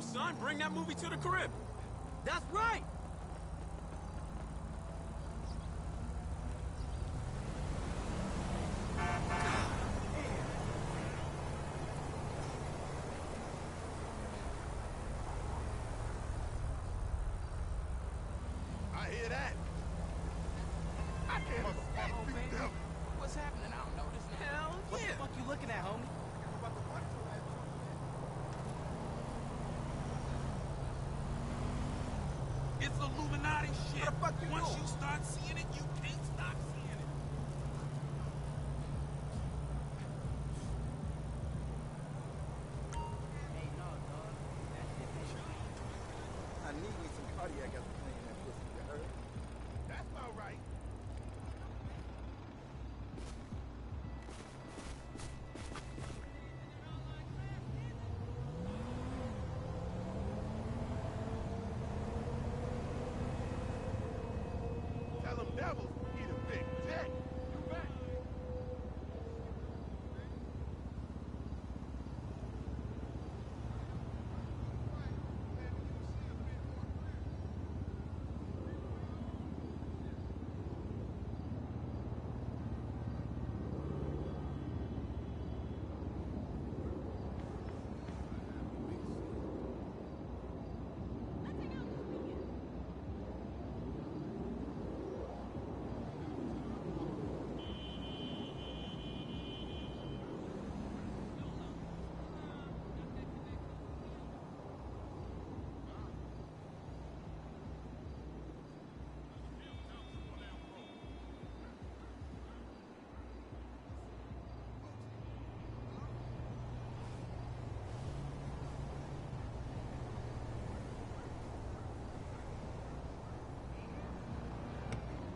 son. Bring that movie to the crib. That's right! I hear that. I can't escape you, devil. What's happening? I don't know this. Hell yeah. What the fuck you looking at, homie? It's Illuminati shit. What the fuck you Once doing? you start seeing it, you can't stop seeing it. Hey, no, dog. That shit ain't I need me some cardiac after playing that pussy, you heard? That's all right. Tell them devils eat a big dick. You bet.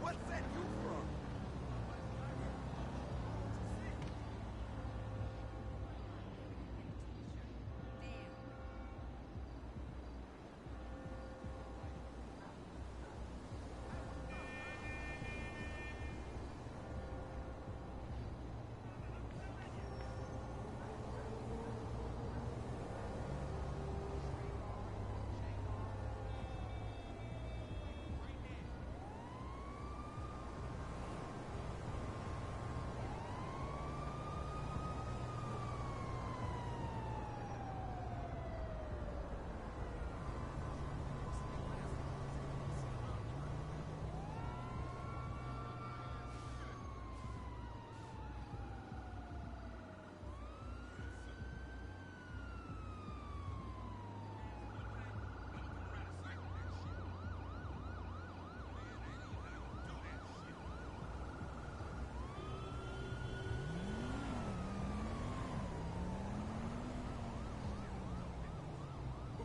What's that you from?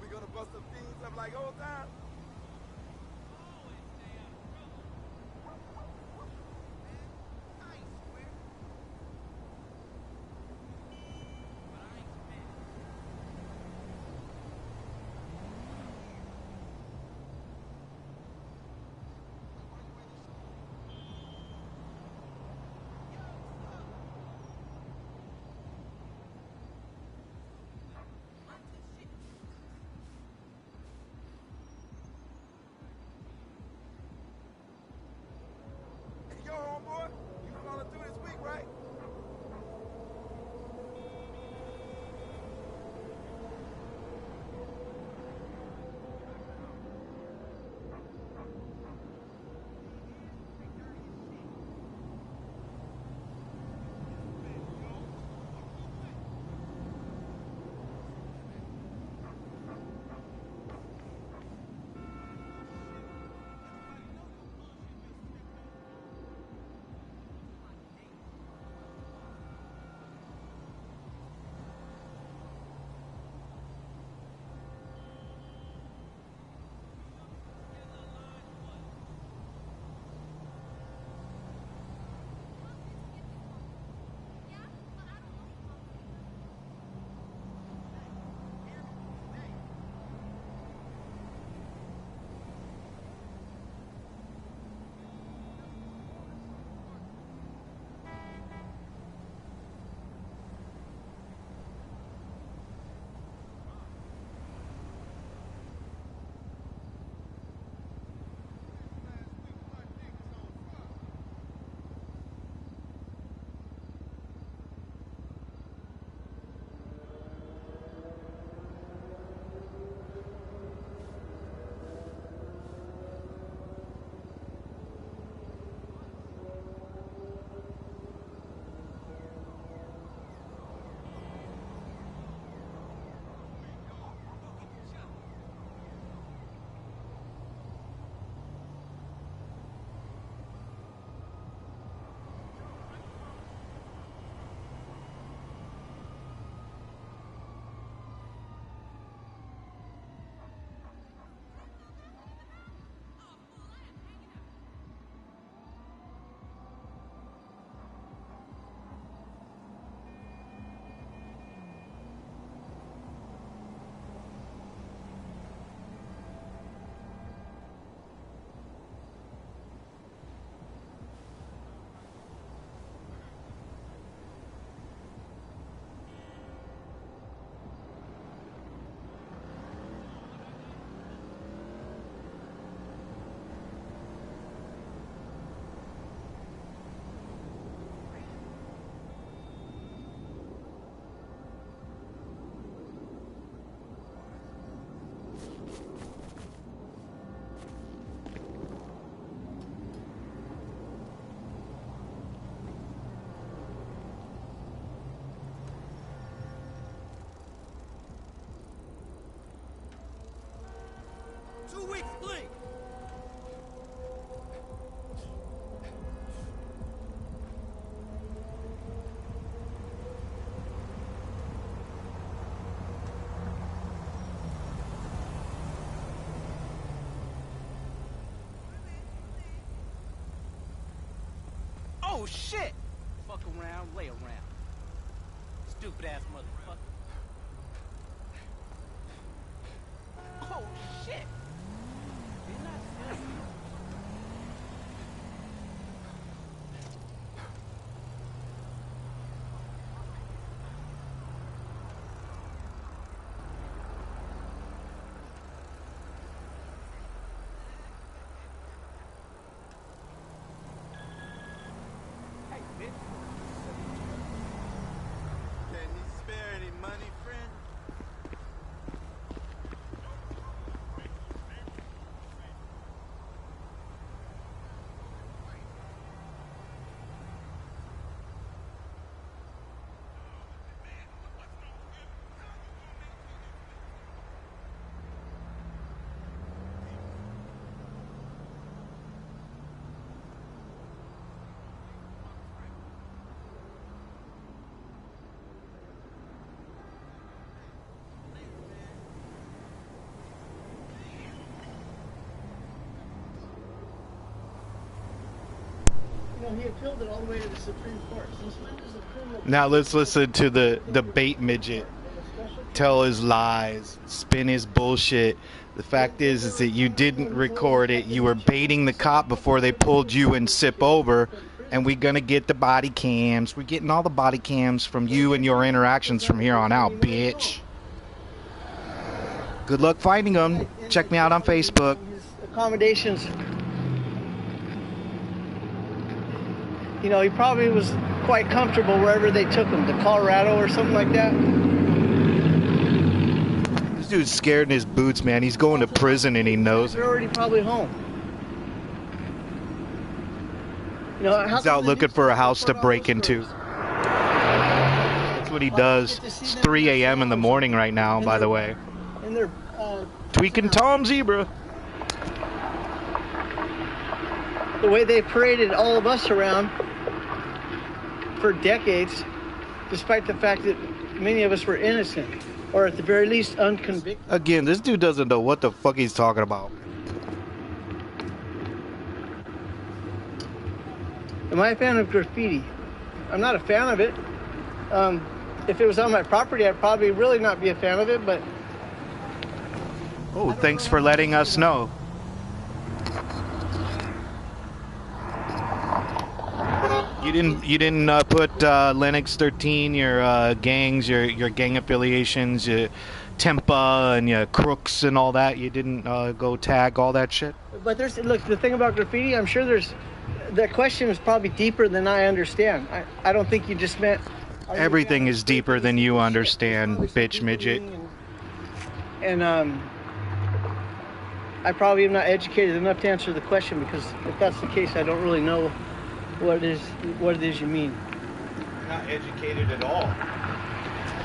We gonna bust some things up like old time? Explain. Oh shit! Fuck around, lay around. Stupid ass motherfucker. Oh shit! Didn't I say? Hey, bitch. Can you spare any money, friend? You know, he appealed it all the way to the Supreme Court. Since when does the criminal... Now let's listen to the bait midget tell his lies, spin his bullshit. The fact is that you didn't record it. You were baiting the cop before they pulled you and Sip over, and we're gonna get the body cams. We're getting all the body cams from you and your interactions from here on out, bitch. Good luck finding them. Check me out on Facebook. His accommodations. You know, he probably was quite comfortable wherever they took him, to Colorado or something like that. This dude's scared in his boots, man. He's going to prison and he knows They're it. already probably home. You know, He's out looking for a house to break into. That's what he does. It's 3 a.m. in the morning right now, by the way. And they're Tweaking Tom Zebra. the way they paraded all of us around for decades, despite the fact that many of us were innocent, or at the very least unconvicted. Again, this dude doesn't know what the fuck he's talking about. Am I a fan of graffiti? I'm not a fan of it. If it was on my property, I'd probably really not be a fan of it, but... Oh, thanks for letting us know. You didn't put Linux 13, your gangs, your gang affiliations, your Tempa and your crooks and all that. You didn't go tag all that shit. But look, the thing about graffiti, I'm sure that question is probably deeper than I understand. I don't think you just meant... Everything is deeper than you understand, bitch midget. And I probably am not educated enough to answer the question, because if that's the case, I don't really know what it is you mean. You're not educated at all.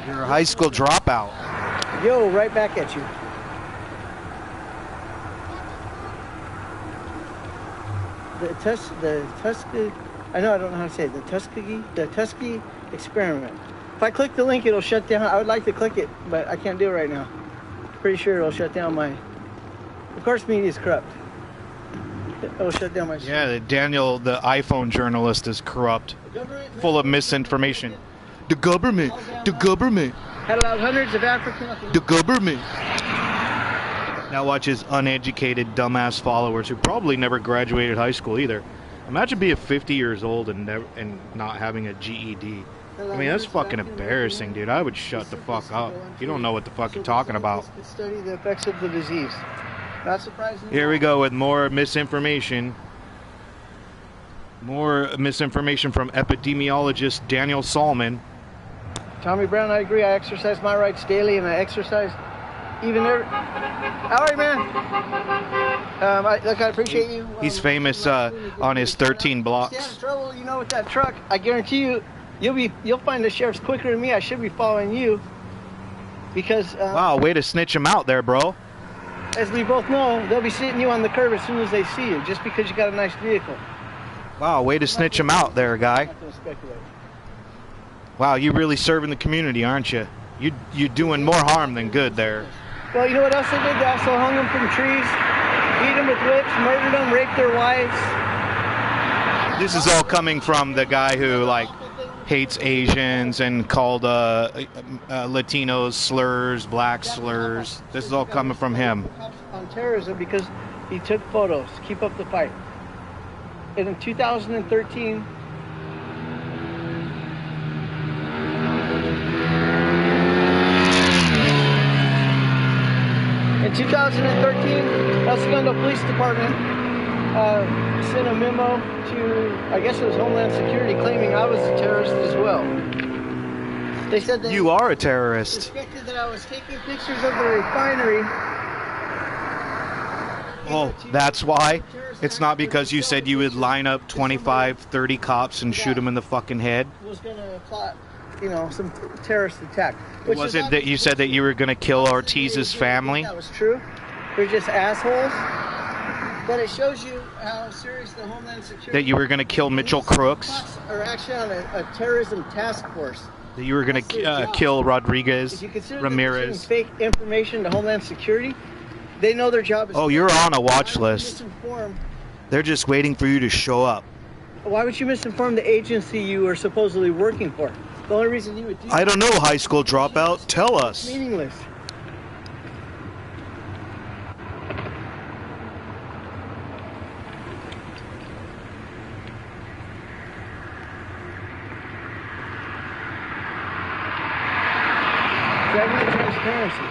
You're a high school dropout. Yo, right back at you. The Tuskegee, I don't know how to say it, the Tuskegee experiment. If I click the link, it'll shut down. I would like to click it, but I can't do it right now. Pretty sure it'll shut down my... Of course, media is corrupt. It'll shut down my... Yeah, Daniel, the iPhone journalist, is corrupt, full of misinformation. The government. Had allowed hundreds of African... The government. Now watch his uneducated, dumbass followers who probably never graduated high school either. Imagine being 50 years old and not having a GED. I mean, that's fucking embarrassing, dude. I would shut the fuck up. You don't know what the fuck you're talking about. Study the effects of the disease. Not surprising. Here we go with more misinformation. More misinformation from epidemiologist Daniel Solomon. Tommy Brown, I agree. I exercise my rights daily, and I exercise even every... All right, man. I appreciate you. He's famous on his 13 blocks. Stand in trouble, you know, with that truck. I guarantee you, you'll find the sheriffs quicker than me. I should be following you, because... wow, way to snitch him out there, bro. as we both know, they'll be sitting you on the curb as soon as they see you, just because you got a nice vehicle. Wow, way to snitch him out there, guy. I'm not gonna speculate. Wow, you really serving the community, aren't you? You doing more harm than good there. Well, you know what else they did? They also hung them from trees, beat them with whips, murdered them, raped their wives. This is all coming from the guy who like hates Asians and called Latinos slurs, black slurs. This is all coming from him. On terrorism because he took photos. Keep up the fight. And in 2013, El Segundo Police Department sent a memo to, I guess it was Homeland Security, claiming I was a terrorist as well. They said that You are a terrorist. suspected that I was taking pictures of the refinery. Oh, that's why? It's not because you said you would line up 25, 30 cops and shoot them in the fucking head? Was going to plot, you know, some terrorist attack. Which Was is it that you said that you were going to kill Ortiz's family? That was true. They're just assholes. But it shows you how serious the Homeland Security... That you were going to kill Mitchell Crooks? Are actually on a terrorism task force. That you were going to kill Rodriguez, If you consider Ramirez? fake information to Homeland Security, they know their job is... Oh, you're on a watch list. Misinform. They're just waiting for you to show up. Why would you misinform the agency you are supposedly working for? The only reason you would do I don't know, high school dropout. Tell us. meaningless. Driving transparency.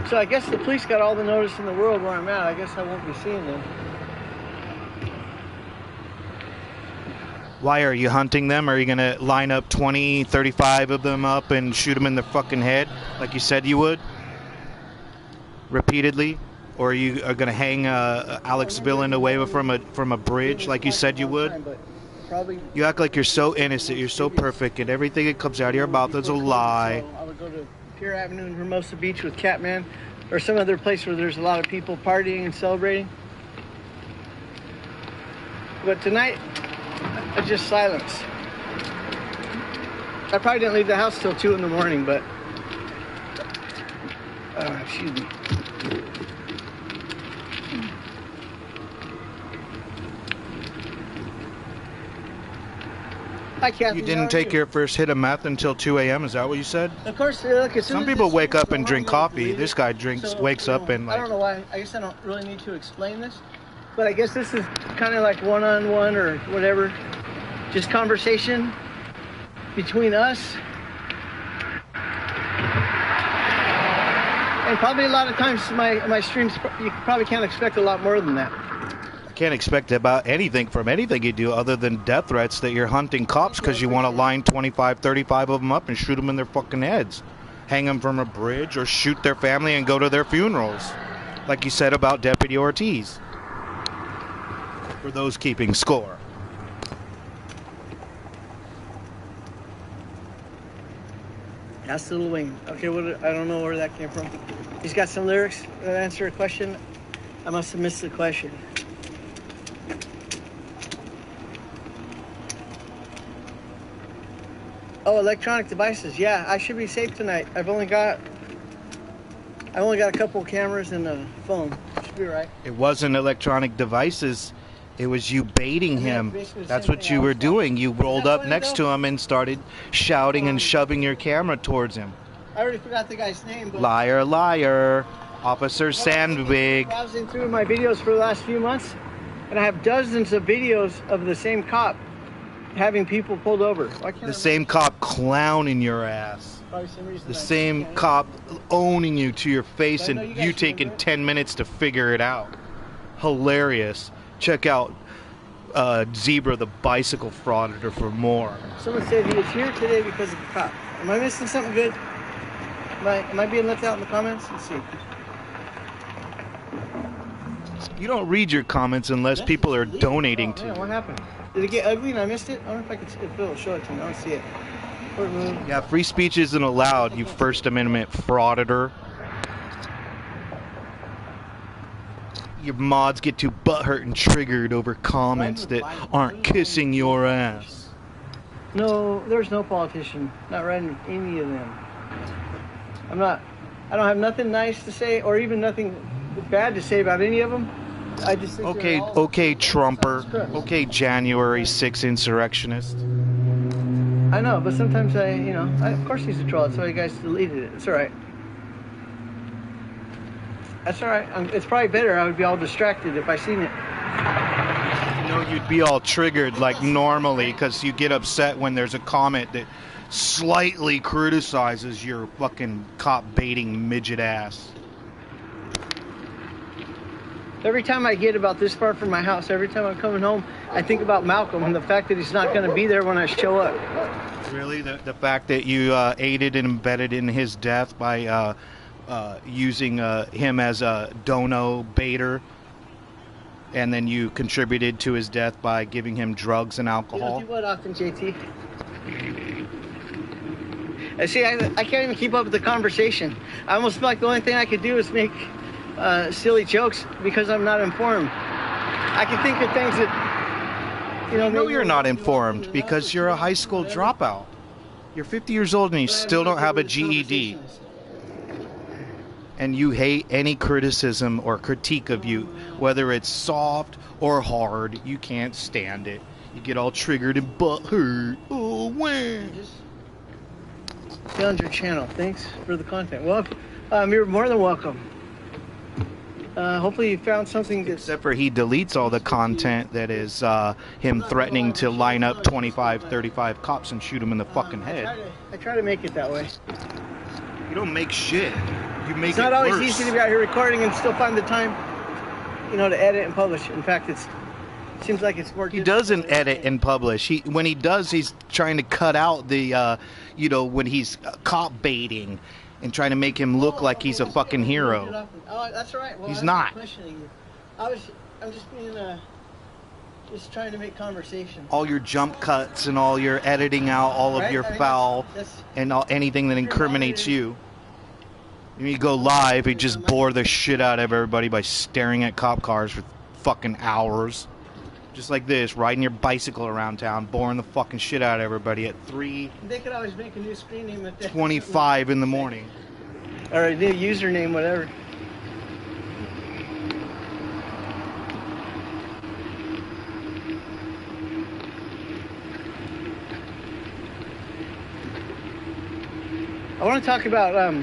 So I guess the police got all the notice in the world where I'm at. I guess I won't be seeing them. Why are you hunting them? Are you going to line up 20, 35 of them up and shoot them in the fucking head like you said you would? Repeatedly? Or are you going to hang Alex Villain away from a bridge like you said you would? Probably. You act like you're so innocent, you're so perfect, and everything that comes out of your mouth is a lie. So I would go to Pier Avenue in Hermosa Beach with Catman, or some other place where there's a lot of people partying and celebrating. But tonight, just silence. I probably didn't leave the house till 2 in the morning, but excuse me. Hi, Kathy. You didn't take your first hit of meth until 2 a.m., is that what you said? Of course, look, as soon Some as people this wake goes up and on, drink you'll coffee. believe This it. guy So, wakes up and I don't know why. I guess I don't really need to explain this, but I guess this is kind of like one-on-one or whatever, just conversation between us. And probably a lot of times my streams, you probably can't expect a lot more than that. can't expect about anything from anything you do other than death threats that you're hunting cops because you want to line 25, 35 of them up and shoot them in their fucking heads. Hang them from a bridge or shoot their family and go to their funerals. Like you said about Deputy Ortiz. For those keeping score. That's Lil Wayne. Okay, I don't know where that came from. He's got some lyrics that answer a question. I must have missed the question. Oh, electronic devices. Yeah, I should be safe tonight. I've only got a couple cameras and a phone. Should be right. It wasn't electronic devices. It was you baiting him. basically the That's same what thing you I were was doing. You rolled that up funny, next though? to him and started shouting and shoving your camera towards him. I already forgot the guy's name, but Liar, liar. Officer Sandwig. browsing through my videos for the last few months, and I have dozens of videos of the same cop having people pulled over. Why can't The same cop clowning your ass. Probably some reason The I same can't- cop owning you to your face I know and you guys you can taking do it. 10 minutes to figure it out. Hilarious. Check out Zebra the Bicycle Frauditor for more. Someone said he was here today because of the cop. Am I missing something good? Am I being left out in the comments? Let's see. You don't read your comments unless people are donating to Yeah, you. what happened? Did it get ugly and I missed it? I don't know if I could if it'll show it to me. I don't see it. Court move. Yeah, free speech isn't allowed, you First Amendment frauditor. Your mods get too butthurt and triggered over comments that aren't kissing your ass. No, there's no politician. Not writing any of them. I don't have nothing nice to say or even nothing bad to say about any of them. I just think Okay, Trumper. Okay, January 6th insurrectionist. I know, but sometimes of course he's a troll. That's why you guys deleted it. It's all right. That's all right. It's probably better. I would be all distracted if I seen it. You'd be all triggered like normally because you get upset when there's a comment that slightly criticizes your fucking cop baiting midget ass. Every time I get about this far from my house, every time I'm coming home, I think about Malcolm and the fact that he's not going to be there when I show up. Really? The fact that you aided and embedded in his death by using him as a dono baiter, and then you contributed to his death by giving him drugs and alcohol? You do what often, JT? See, I can't even keep up with the conversation. I almost feel like the only thing I could do is make silly jokes because I'm not informed. I can think of things that, No, you're not informed because you're a high school dropout. You're 50 years old and you still don't have a GED. And you hate any criticism or critique of you, whether it's soft or hard. You can't stand it. You get all triggered and butthurt. Oh, when? Found your channel. Thanks for the content. Well, you're more than welcome. Hopefully you found something that's... Except for he deletes all the content that is him threatening to line up 25, 35 cops and shoot him in the fucking head. I try to make it that way. You don't make shit. You make it worse. It's not always easy to be out here recording and still find the time, to edit and publish. In fact, it seems like it's more... He doesn't edit and publish. When he does, he's trying to cut out the, when he's cop baiting and trying to make him look like he's a fucking hero. Oh, that's all right. Well, he's not. Questioning you. I'm just being, just trying to make conversation. All your jump cuts and all your editing out all of your foul and anything that incriminates you. You go live, you just bore the shit out of everybody by staring at cop cars for fucking hours. Just like this, riding your bicycle around town, boring the fucking shit out of everybody at 3:25 They could always make a new screen name at that. in the morning. Or a new username, whatever. I want to talk about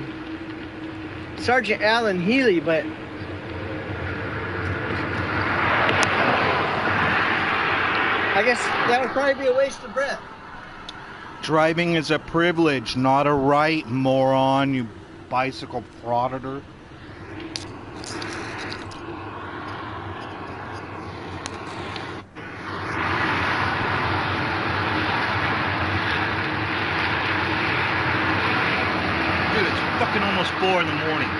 Sergeant Alan Healy, but I guess that would probably be a waste of breath. Driving is a privilege, not a right, moron, you bicycle frauditor. Dude, it's fucking almost 4 in the morning.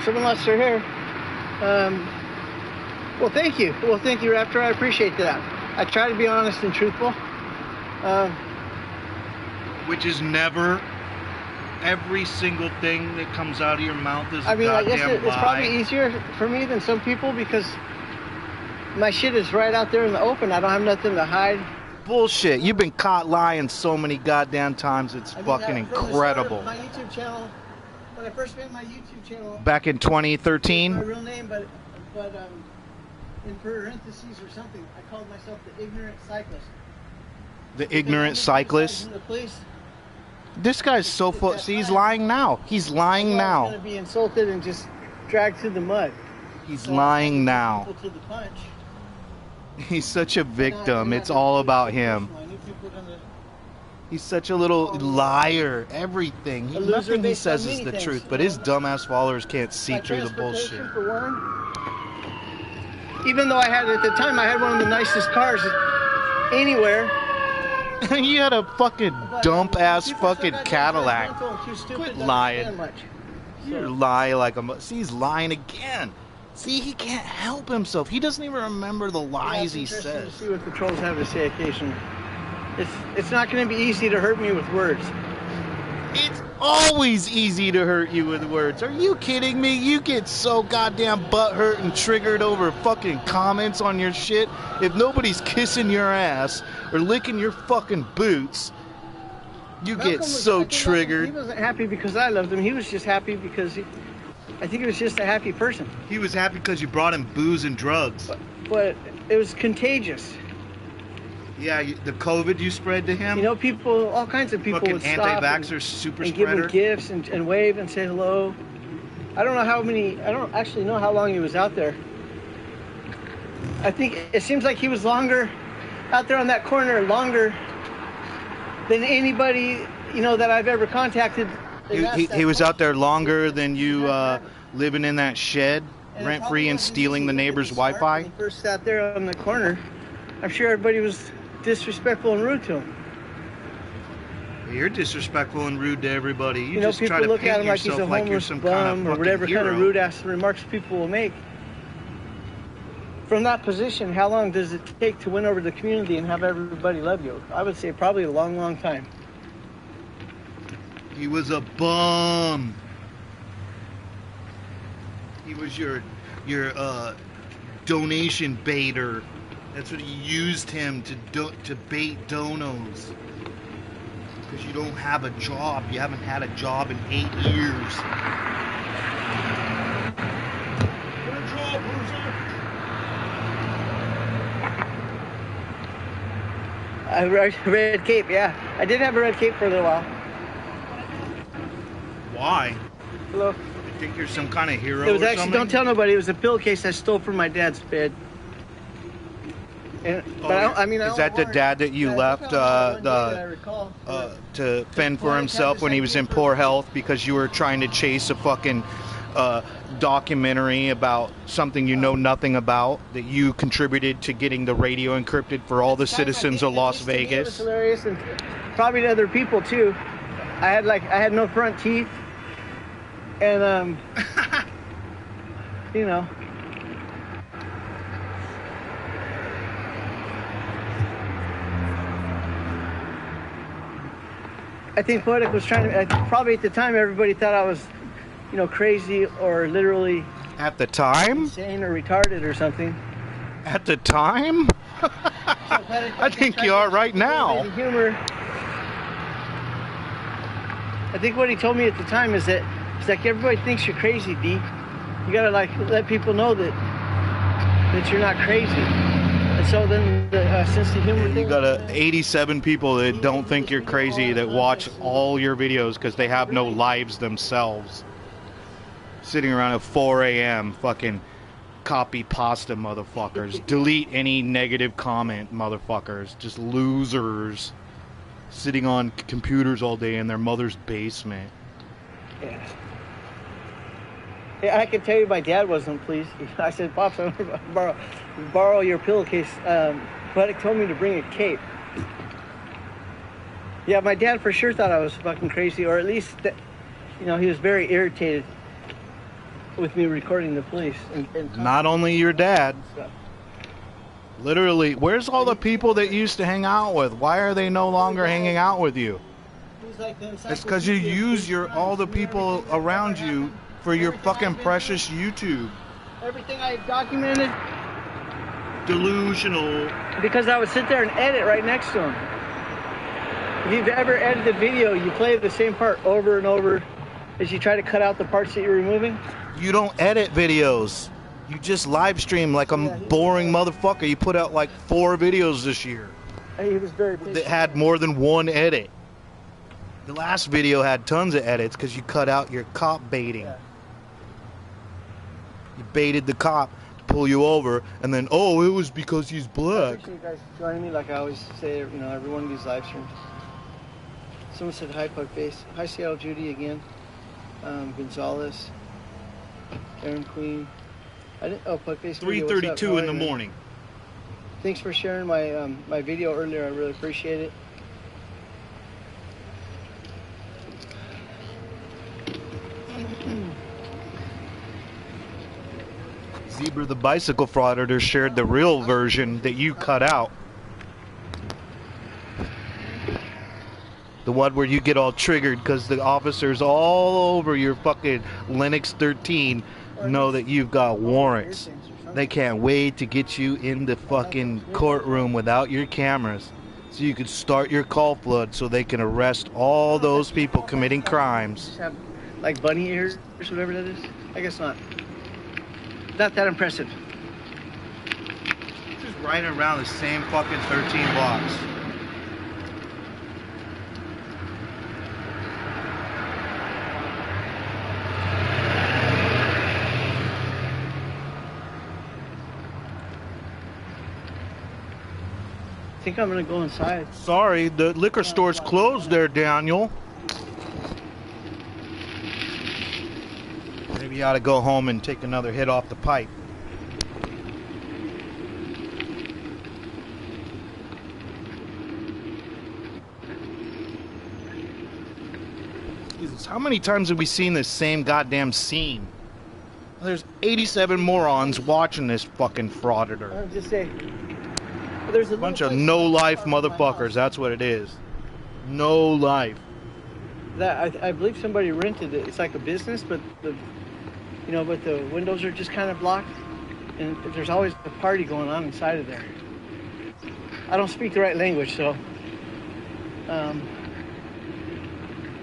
Someone lost their hair. Well, thank you. Raptor. I appreciate that. I try to be honest and truthful. Which is never. Every single thing that comes out of your mouth is I mean, I goddamn guess it's lie. probably easier for me than some people because my shit is right out there in the open. I don't have nothing to hide. Bullshit. You've been caught lying so many goddamn times. It's fucking incredible. My YouTube channel, when I first made my YouTube channel, Back in 2013. my real name, but in parentheses or something, I called myself the ignorant cyclist. The ignorant cyclist. The police. This guy's so full. See, he's lying now. He's lying I'm now. going to be insulted and just dragged through the mud. He's lying now. People to the punch. He's such a victim. It's all about him. He's such a little liar. Everything. Nothing he says is the truth, but his dumbass followers can't see through the bullshit. For one, even though at the time I had one of the nicest cars anywhere. You had a fucking dump ass fucking Cadillac. Too stupid Quit to lying. understand much. You lie like a. See, he's lying again. See, he can't help himself. He doesn't even remember the lies he Interesting says. to see what the trolls have to say occasionally. It's not going to be easy to hurt me with words. It's always easy to hurt you with words. Are you kidding me? You get so goddamn butthurt and triggered over fucking comments on your shit. If nobody's kissing your ass or licking your fucking boots, you get so triggered. He wasn't happy because I loved him. He was just happy because I think he was just a happy person. He was happy because you brought him booze and drugs. But it was contagious. Yeah, the COVID you spread to him? You know, people, all kinds of people fucking would stop anti-vaxxer super and give him spreader. gifts and wave and say hello. I don't actually know how long he was out there. I think it seems like he was longer out there on that corner, longer than anybody, that I've ever contacted. He was out there longer than you living in that shed, rent-free and stealing the neighbor's Wi-Fi? When he first sat there on the corner, I'm sure everybody was disrespectful and rude to him. You're disrespectful and rude to everybody. You know, just people try to look at paint him like he's a yourself like you're homeless some kind bum of or whatever fucking kind of hero. rude-ass remarks people will make. From that position, how long does it take to win over the community and have everybody love you? I would say probably a long, long time. He was a bum. He was your donation baiter. That's what you used him to bait donos. Because you don't have a job. You haven't had a job in 8 years. Good job, loser. A red cape, yeah. I did have a red cape for a little while. Why? Hello. You think you're some kind of hero It was or actually, something? don't tell nobody, it was a pillowcase I stole from my dad's bed. And, Is that the dad that you left to fend for himself when he was in poor health because you were trying to chase a fucking documentary about something you know nothing about, that you contributed to getting the radio encrypted for all the citizens of Las It was Vegas? hilarious, and probably to other people too. I had no front teeth, and I think Poetic was trying to, probably at the time everybody thought I was, crazy or literally At the time? insane or retarded or something. At the time? I think you are right now. Humor. I think what he told me at the time is that it's like everybody thinks you're crazy, D. You gotta let people know that you're not crazy. And so then the sense of humor thing. You got 87 people that don't think you're crazy that watch all your videos because they have no lives themselves. Sitting around at 4 a.m. fucking copy pasta motherfuckers. Delete any negative comment motherfuckers. Just losers. Sitting on computers all day in their mother's basement. Yeah. Yeah, I can tell you my dad wasn't pleased. I said, Pops, I want to borrow your pillowcase. But told me to bring a cape. Yeah, my dad for sure thought I was fucking crazy, or at least, he was very irritated with me recording the police. And Not only your dad. stuff. Literally, where's all the people that you used to hang out with? Why are they no longer hanging out with you? It's because you use all the people around you for your fucking precious YouTube. Everything I documented, Delusional. because I would sit there and edit right next to him. If you've ever edited a video, you play the same part over and over as you try to cut out the parts that you're removing. You don't edit videos. You just live stream like a boring motherfucker. You put out like 4 videos this year He was very patient. that had more than one edit. The last video had tons of edits because you cut out your cop baiting. Yeah. You baited the cop to pull you over, and then, oh, it was because he's I black. appreciate you guys joining me, like I always say, every one of these live streams. Someone said hi, Pug Face. Hi, Seattle Judy again. Gonzalez, Aaron Queen. Pug Face. 3:32 in the morning. Thanks for sharing my my video earlier. I really appreciate it. Zebra the bicycle frauditor shared the real version that you cut out. The one where you get all triggered because the officers all over your fucking Linux 13 know that you've got warrants. They can't wait to get you in the fucking courtroom without your cameras so you can start your call flood so they can arrest all those people committing crimes. Just have like bunny ears or whatever that is. I guess not. Not that impressive. Just riding around the same fucking 13 blocks. I think I'm gonna go inside. Sorry, the liquor store's closed there, Daniel. Maybe you ought to go home and take another hit off the pipe. Jesus, how many times have we seen this same goddamn scene? There's 87 morons watching this fucking frauditor. I'll just say, there's a Bunch of no-life motherfuckers, that's what it is. No life. That I believe somebody rented it. It's like a business, but the windows are just kind of blocked, and there's always a party going on inside of there. I don't speak the right language, so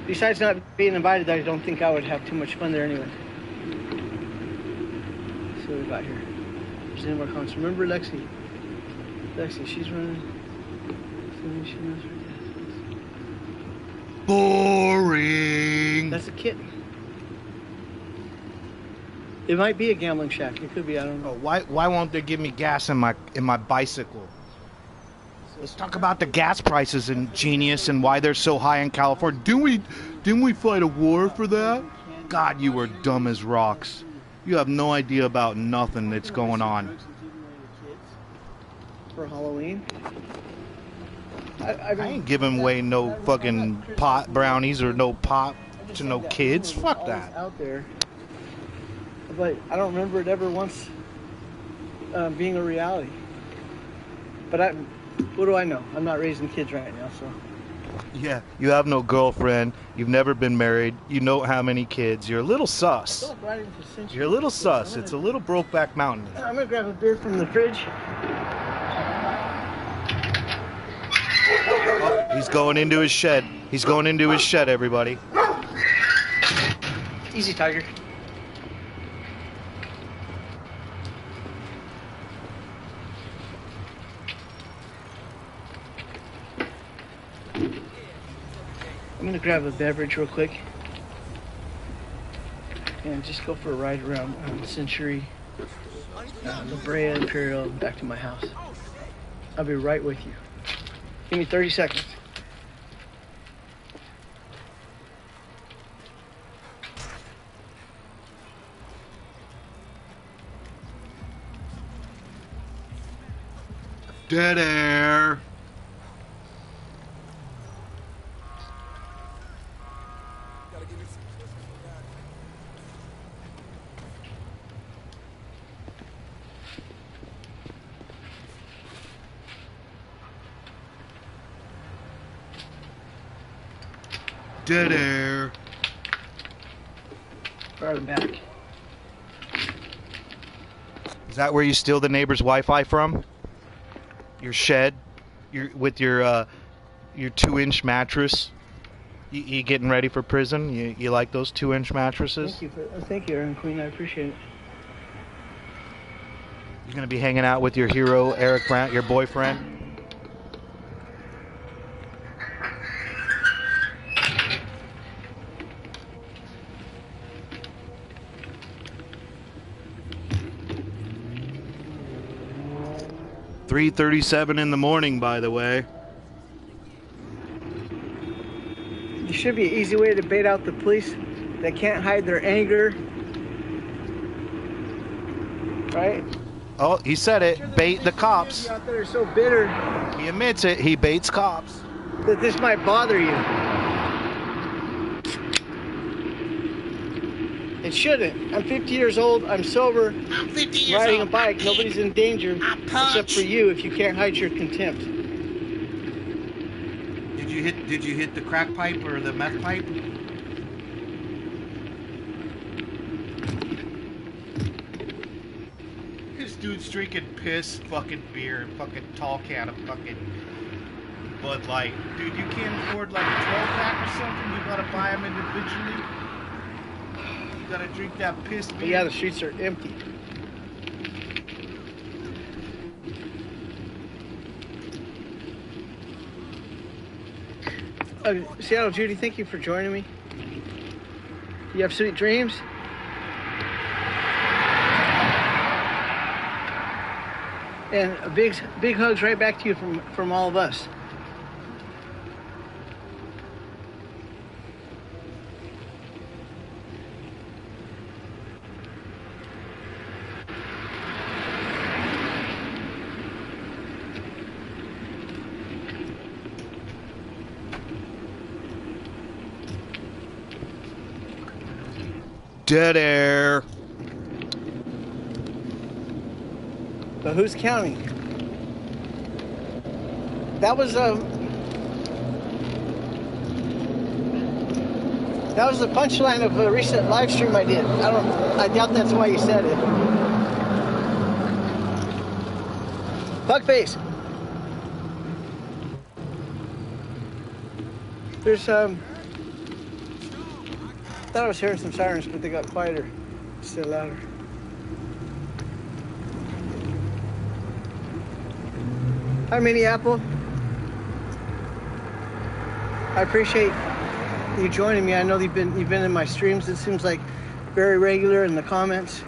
besides not being invited, I don't think I would have too much fun there anyway. Let's see what we got here. There's any more comments. Remember Lexi, she's running. She knows her dad. Boring. That's a kitten. It might be a gambling shack. It could be. I don't know. Why won't they give me gas in my bicycle? Let's talk about the gas prices in Genius and why they're so high in California. Didn't we fight a war for that? God, you were dumb as rocks. You have no idea about nothing that's going on. For Halloween. I ain't giving away no fucking pot brownies or no pop to no kids. Fuck that. Out there, but I don't remember it ever once being a reality. But what do I know? I'm not raising kids right now, so. Yeah, you have no girlfriend. You've never been married. You know how many kids. You're a little sus. You're a little sus. It's a little Brokeback Mountain. I'm gonna grab a beer from the fridge. Oh, he's going into his shed. He's going into his shed, everybody. Easy, Tiger. I'm gonna grab a beverage real quick and just go for a ride around Century, La Brea, Imperial, back to my house. I'll be right with you. Give me 30 seconds. Dead air. Gotta give me some kisses for that. Dead air. Right back. Is that where you steal the neighbor's Wi-Fi from? Your shed, with your 2-inch mattress. You getting ready for prison? You like those 2-inch mattresses? Thank you, Aaron Queen. I appreciate it. You're gonna be hanging out with your hero Eric Brandt, your boyfriend. $3:37 in the morning, by the way. There should be an easy way to bait out the police that can't hide their anger. Right? Oh, he said it. Bait the cops. Out there are so bitter He admits it. He baits cops. that this might bother you. It shouldn't. I'm 50 years old. I'm sober. I'm 50 years Riding a old. bike. Nobody's in danger I'm except punched. for you if you can't hide your contempt. Did you hit the crack pipe or the meth pipe? This dude's drinking piss, fucking beer, fucking tall can of fucking Bud Light. Dude, you can't afford like a 12-pack or something? You gotta buy them individually? You gotta drink that piss beer? But yeah, the streets are empty. Seattle Judy, thank you for joining me. You have sweet dreams? And a big hugs right back to you from all of us. Dead air. But who's counting? That was the punchline of a recent live stream I did. I doubt that's why you said it. Fuckface. There's I thought I was hearing some sirens, but they got quieter, still louder. Hi, Mini Apple. I appreciate you joining me. I know you've been in my streams. It seems like very regular in the comments.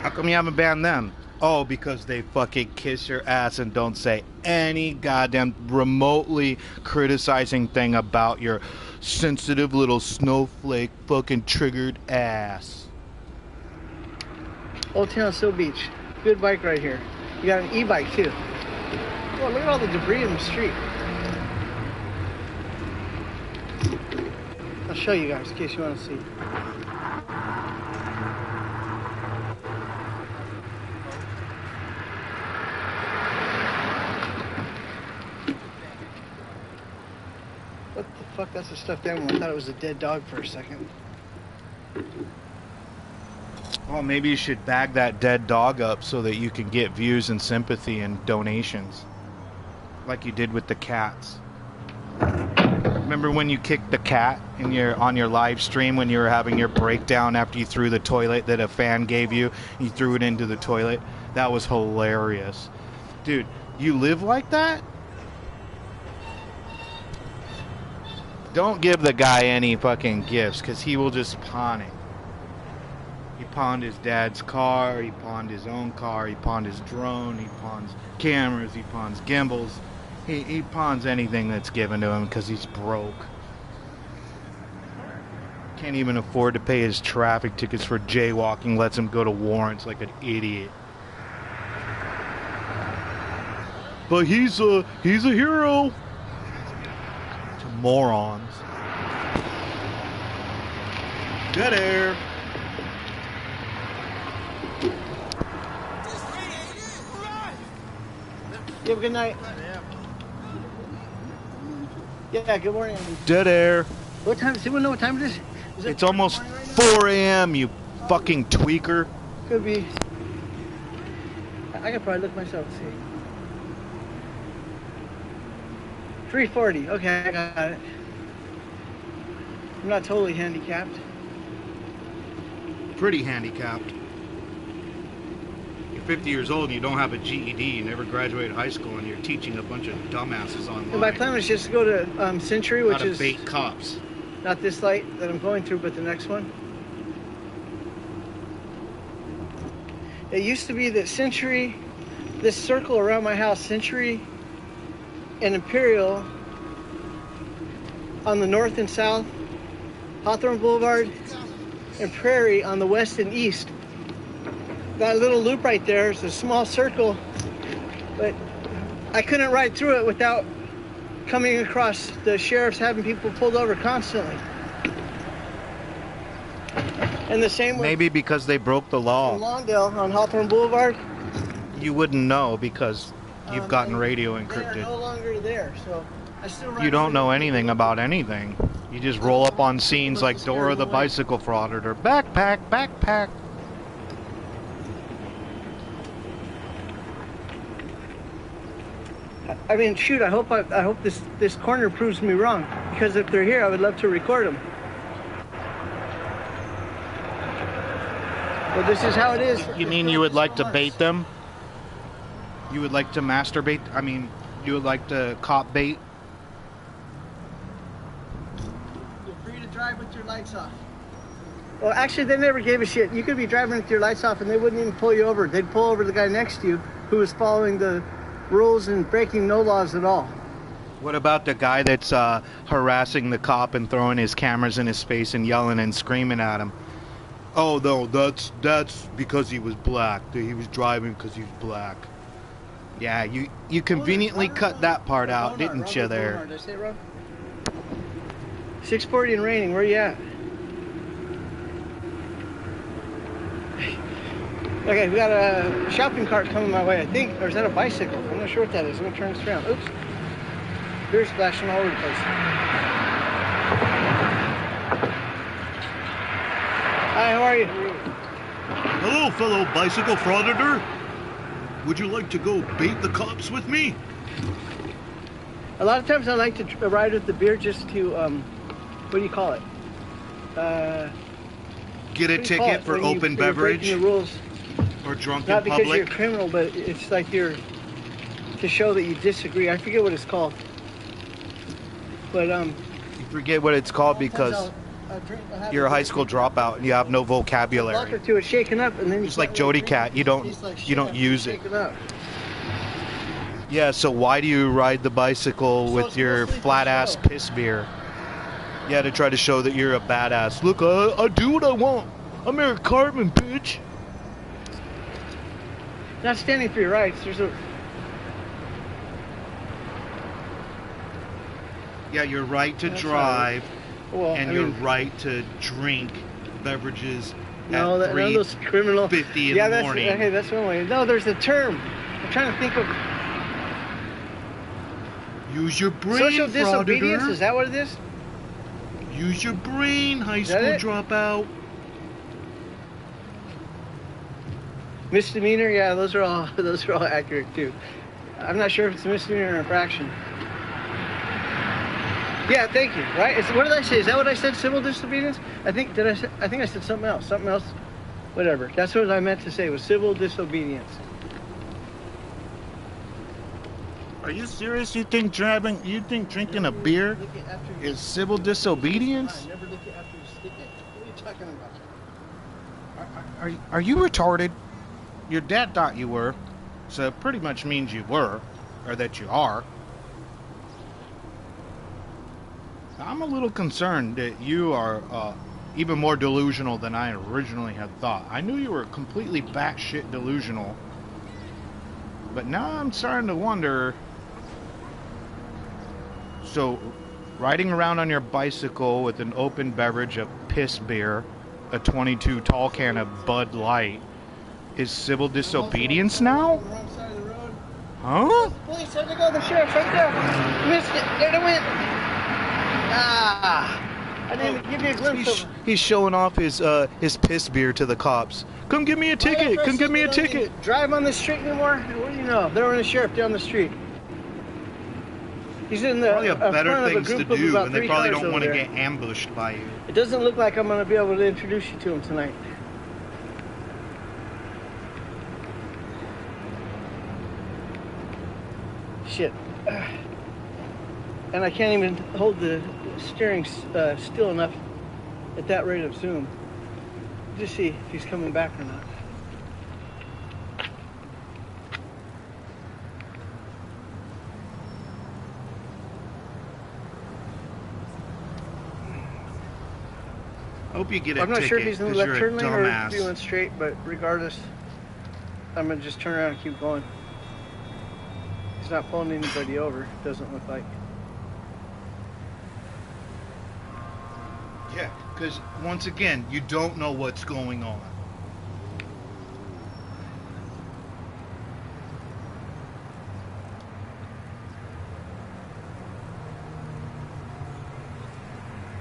How come you haven't banned them? Oh, because they fucking kiss your ass and don't say any goddamn remotely criticizing thing about your sensitive little snowflake fucking triggered ass. Old Town Still Beach. Good bike right here. You got an e-bike too. Oh, look at all the debris in the street. I'll show you guys in case you want to see. What the fuck? That's a stuffed animal. I thought it was a dead dog for a second. Well, maybe you should bag that dead dog up so that you can get views and sympathy and donations. Like you did with the cats. Remember when you kicked the cat on your live stream when you were having your breakdown after you threw the toilet that a fan gave you? You threw it into the toilet? That was hilarious. Dude, you live like that? Don't give the guy any fucking gifts, because he will just pawn it. He pawned his dad's car, he pawned his own car, he pawned his drone, he pawns cameras, he pawns gimbals. He pawns anything that's given to him because he's broke. Can't even afford to pay his traffic tickets for jaywalking, lets him go to warrants like an idiot. But he's a hero. To morons. Dead air. You have a good night. Yeah, good morning. Dead air. What time? Does anyone know what time it is? Is it It's almost 4 a.m., you fucking tweaker. Could be. I could probably look myself and see. 3:40. Okay, I got it. I'm not totally handicapped. Pretty handicapped. You're 50 years old and you don't have a GED, you never graduated high school, and you're teaching a bunch of dumbasses online. And my plan was just to go to Century, which How to is bait cops. not this light that I'm going through, but the next one. It used to be that Century, this circle around my house, Century and Imperial on the north and south, Hawthorne Boulevard, and Prairie on the west and east. That little loop right there is a small circle, but I couldn't ride through it without coming across the sheriff's having people pulled over constantly. And the same with Maybe because they broke the in law. Lawndale on Hawthorne Boulevard. You wouldn't know because you've gotten and radio They are encrypted. no longer there, so I still ride You don't know with anything about anything. You just roll up on scenes like Dora the Bicycle Frauditor. Backpack, backpack. I mean, shoot! I hope this corner proves me wrong, because if they're here, I would love to record them. But this is how it is. You mean you would like to bait them? You would like to masturbate? I mean, you would like to cop bait? You're free to drive with your lights off. Well, actually, they never gave a shit. You could be driving with your lights off, and they wouldn't even pull you over. They'd pull over the guy next to you who was following the rules and breaking no laws at all. What about the guy that's harassing the cop and throwing his cameras in his face and yelling and screaming at him? Oh no, that's because he was black. He was driving because he was black. Yeah, you conveniently cut that part out, didn't you there? Did I say it wrong? 640 and raining, where you at? Okay, we got a shopping cart coming my way, I think. Or is that a bicycle? I'm not sure what that is. I'm gonna turn this around. Oops. Beer splashing all over the place. Hi, how are you? Hello, fellow bicycle frauditor. Would you like to go bait the cops with me? A lot of times I like to ride with the beer just to, what do you call it? Get a What do you call ticket it for when open you're beverage breaking the rules. or drunk Not in because you're a public? criminal, but it's like you're to show that you disagree. I forget what it's called. But You forget what it's called because you're a high school dropout and you have no block or vocabulary. two, it's shaken up, and then It's like Jody Cat. You don't use it. Shaken up. Yeah, so why do you ride the bicycle So with it's your mostly for flat ass show. piss beer? Yeah, to try to show that you're a badass. Look, I do what I want. I'm Eric Cartman, bitch. Not standing for your rights. There's a Yeah, you're right to That's drive, well, and I you're mean, right to drink beverages no, at none of those criminal. 3:50 in Yeah, the that's morning. okay. That's one way. No, there's a term. I'm trying to think of Use your brain, social disobedience. frauditor. Is that what it is? Use your brain, high that school it? dropout. Misdemeanor. Yeah, those are all accurate too. I'm not sure if it's a misdemeanor or an infraction. Yeah, thank you. Right? What did I say? Is that what I said? Civil disobedience? I think I said something else. Something else. Whatever. That's what I meant to say. Was civil disobedience. Are you serious? You think drinking a beer is civil disobedience? Never look at after you stick it. What are you talking about? Are you retarded? Your dad thought you were, so it pretty much means you were, or that you are. I'm a little concerned that you are even more delusional than I originally had thought. I knew you were completely batshit delusional, but now I'm starting to wonder. So, riding around on your bicycle with an open beverage of piss beer, a 22 tall can of Bud Light, is civil disobedience now? Wrong side of the road. Huh? Police, there they go. The sheriff's right there. Missed it. There they went. Ah. I didn't even give you a glimpse of him. He's showing off his piss beer to the cops. Come give me a ticket. Come give me a ticket. Drive on the street anymore? What do you know? They're in a sheriff down the street. He's in the Probably have better front of a things to group of do, about and they 3 probably cars don't want to over there. get ambushed by you. It doesn't look like I'm going to be able to introduce you to him tonight. Shit. And I can't even hold the steering still enough at that rate of zoom. Just see if he's coming back or not. I hope you get a I'm not ticket sure if he's in the 'cause left you're a turn lane or if he dumbass. went straight, but regardless, I'm going to just turn around and keep going. He's not pulling anybody over, doesn't look like. Because, once again, you don't know what's going on.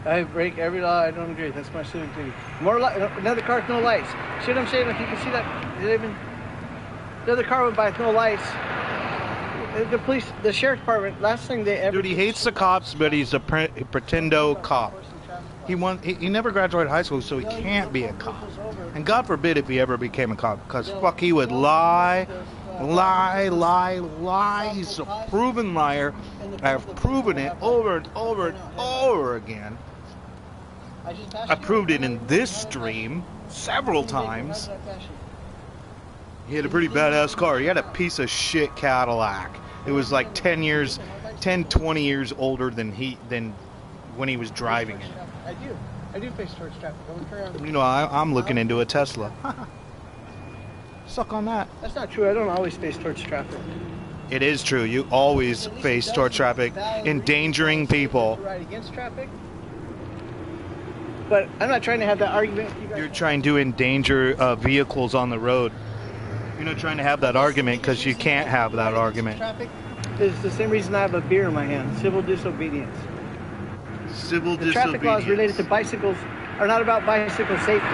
I break every law I don't agree with. That's my civic duty. Another car with no lights. See what I'm saying? If you can see that, another car went by with no lights. The police, the sheriff's department, last thing they ever... Dude, he hates the cops, but he's a pretendo cop. He never graduated high school, so he can't be a cop. And God forbid if he ever became a cop, because fuck, he would lie. He's a proven liar. I've proven it over and over and over again. I proved it in this stream several times. He had a pretty badass car. He had a piece of shit Cadillac. It was like 20 years older than when he was driving it. I do face towards traffic. You know, I'm looking into a Tesla. Suck on that. That's not true. I don't always face towards traffic. It is true. You always face towards traffic, endangering people. Right against traffic. But I'm not trying to have that argument. You're trying to endanger vehicles on the road. You're not trying to have that argument because you can't have that argument. Traffic is the same reason I have a beer in my hand. Civil disobedience. Civil the disobedience. Traffic laws related to bicycles are not about bicycle safety.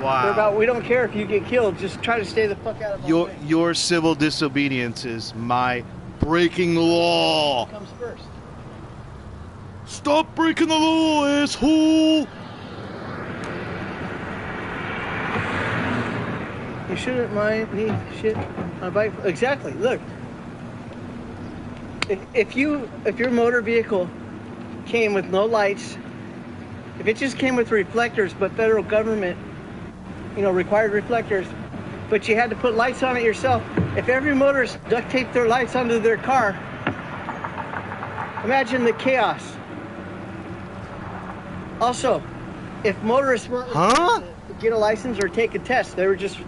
Wow. They're about, we don't care if you get killed, just try to stay the fuck out of our way. Your civil disobedience is my breaking the law. Comes first. Stop breaking the law, asshole! You shouldn't mind me shit on a bike. Exactly. Look, if your motor vehicle came with no lights, if it just came with reflectors, but federal government, required reflectors, but you had to put lights on it yourself. If every motorist duct taped their lights onto their car, imagine the chaos. Also, if motorists weren't to get a license or take a test, they were just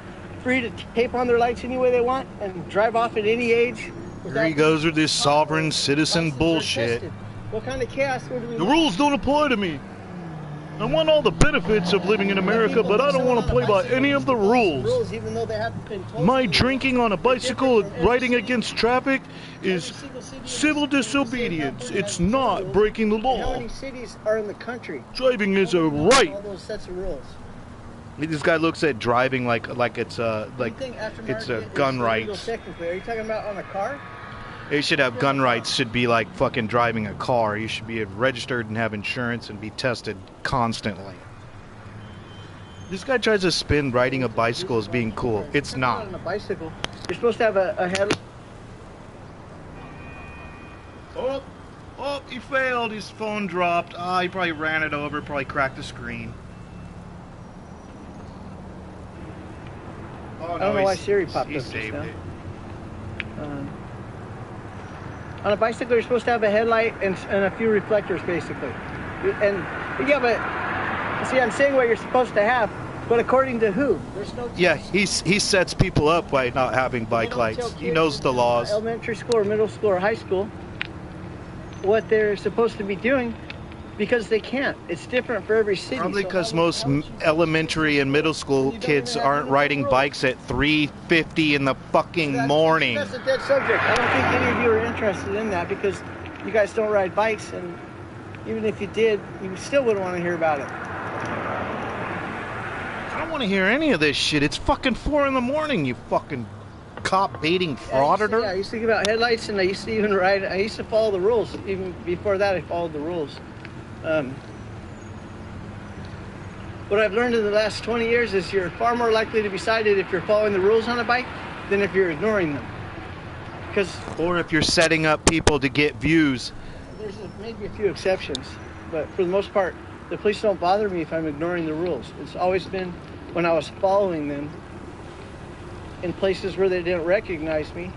free to tape on their lights any way they want and drive off at any age. Here he goes with this sovereign citizen bullshit. What kind of chaos would we The rules don't apply to me. I want all the benefits of living in America, but I don't want to play by any of the rules. Even though they haven't been told. My drinking on a bicycle and riding against traffic is civil disobedience. It's not breaking the How law. many cities are in the country? Driving is a right. All those sets of rules. This guy looks at driving like it's Anything it's aftermarket a gun is illegal rights. technically. Are you talking about on a car? They should have gun rights. Should be like fucking driving a car. You should be registered and have insurance and be tested constantly. This guy tries to spin riding a bicycle as being cool. It's not. On a bicycle, you're supposed to have a head. Oh, he failed. His phone dropped. He probably ran it over. Probably cracked the screen. Oh, I don't know why Siri popped he up just saved now. it. On a bicycle, you're supposed to have a headlight and a few reflectors, basically. And yeah, but see, I'm saying what you're supposed to have, but according to who? There's no. Yeah, he sets people up by not having bike lights. He knows the laws. Elementary school or middle school or high school, what they're supposed to be doing, because they can't. It's different for every city. Probably so because how most many- elementary and middle school kids aren't riding bikes at 3:50 in the fucking morning. That's a dead subject. I don't think any of you are interested in that because you guys don't ride bikes, and even if you did, you still wouldn't want to hear about it. I don't want to hear any of this shit. It's fucking 4 in the morning, you fucking cop baiting frauditor. I used to give out headlights, and I used to even ride. I used to follow the rules. Even before that, I followed the rules. What I've learned in the last 20 years is you're far more likely to be cited if you're following the rules on a bike than if you're ignoring them. Or if you're setting up people to get views. There's maybe a few exceptions, but for the most part, the police don't bother me if I'm ignoring the rules. It's always been when I was following them in places where they didn't recognize me,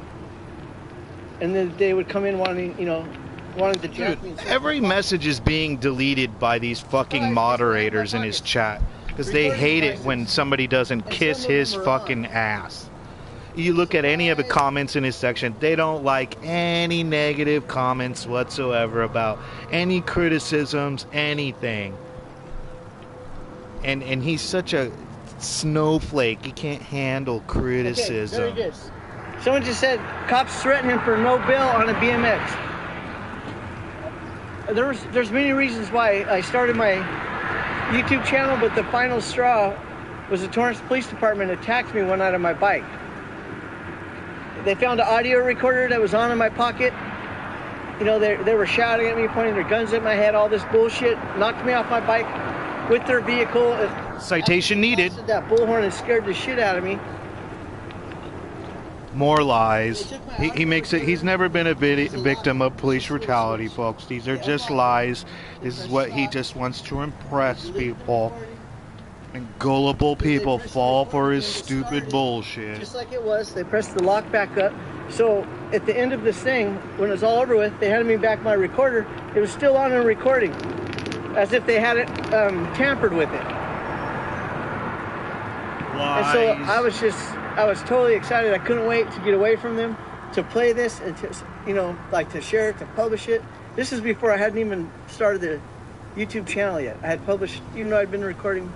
and then they would come in wanting to jack me. Dude, every message is being deleted by these fucking moderators in his chat because they hate it when somebody doesn't kiss his fucking ass. You look at any of the comments in his section, they don't like any negative comments whatsoever about any criticisms, anything. and he's such a snowflake. He can't handle criticism. Okay, there it is. Someone just said cops threaten him for no bail on a BMX. There's many reasons why I started my YouTube channel, but the final straw was the Torrance Police Department attacked me one night on my bike. They found an audio recorder that was on in my pocket. You know, they were shouting at me, pointing their guns at my head, all this bullshit, knocked me off my bike with their vehicle. Citation needed. That bullhorn and scared the shit out of me. More lies. He makes it. He's never been a victim of police brutality, folks. These are just lies. This is what he just wants to impress people. And gullible people fall for his stupid bullshit. Just like it was, they pressed the lock back up. So at the end of this thing, when it was all over with, they handed me back my recorder. It was still on and recording, as if they hadn't tampered with it. Lies. And so I was totally excited. I couldn't wait to get away from them, to play this, and to, you know, like to share it, to publish it. This is before I hadn't even started the YouTube channel yet. I had published, even though I'd been recording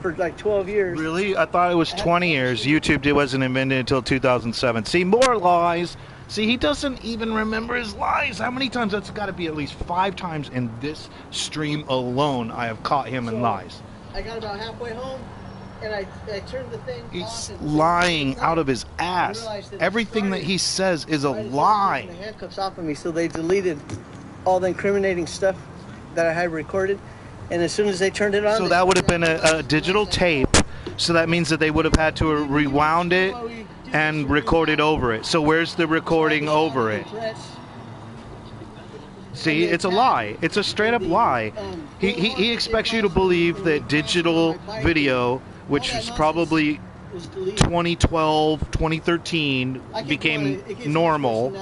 for like 12 years. Really? I thought it was 20 years. YouTube wasn't invented until 2007. See, more lies. See, he doesn't even remember his lies. How many times? That's got to be at least 5 times in this stream alone I have caught him in lies. I got about halfway home, and I turned the thing He's off. And lying out of his ass. Everything that he says is a lie. The handcuffs off of me, so they deleted all the incriminating stuff that I had recorded. And as soon as they turned it on, so that would have been a digital tape. So that means that they would have had to rewound it and record it over it. So where's the recording over it? See, it's a lie. It's a straight up lie. He expects you to believe that digital video, which is probably 2012, 2013, became normal.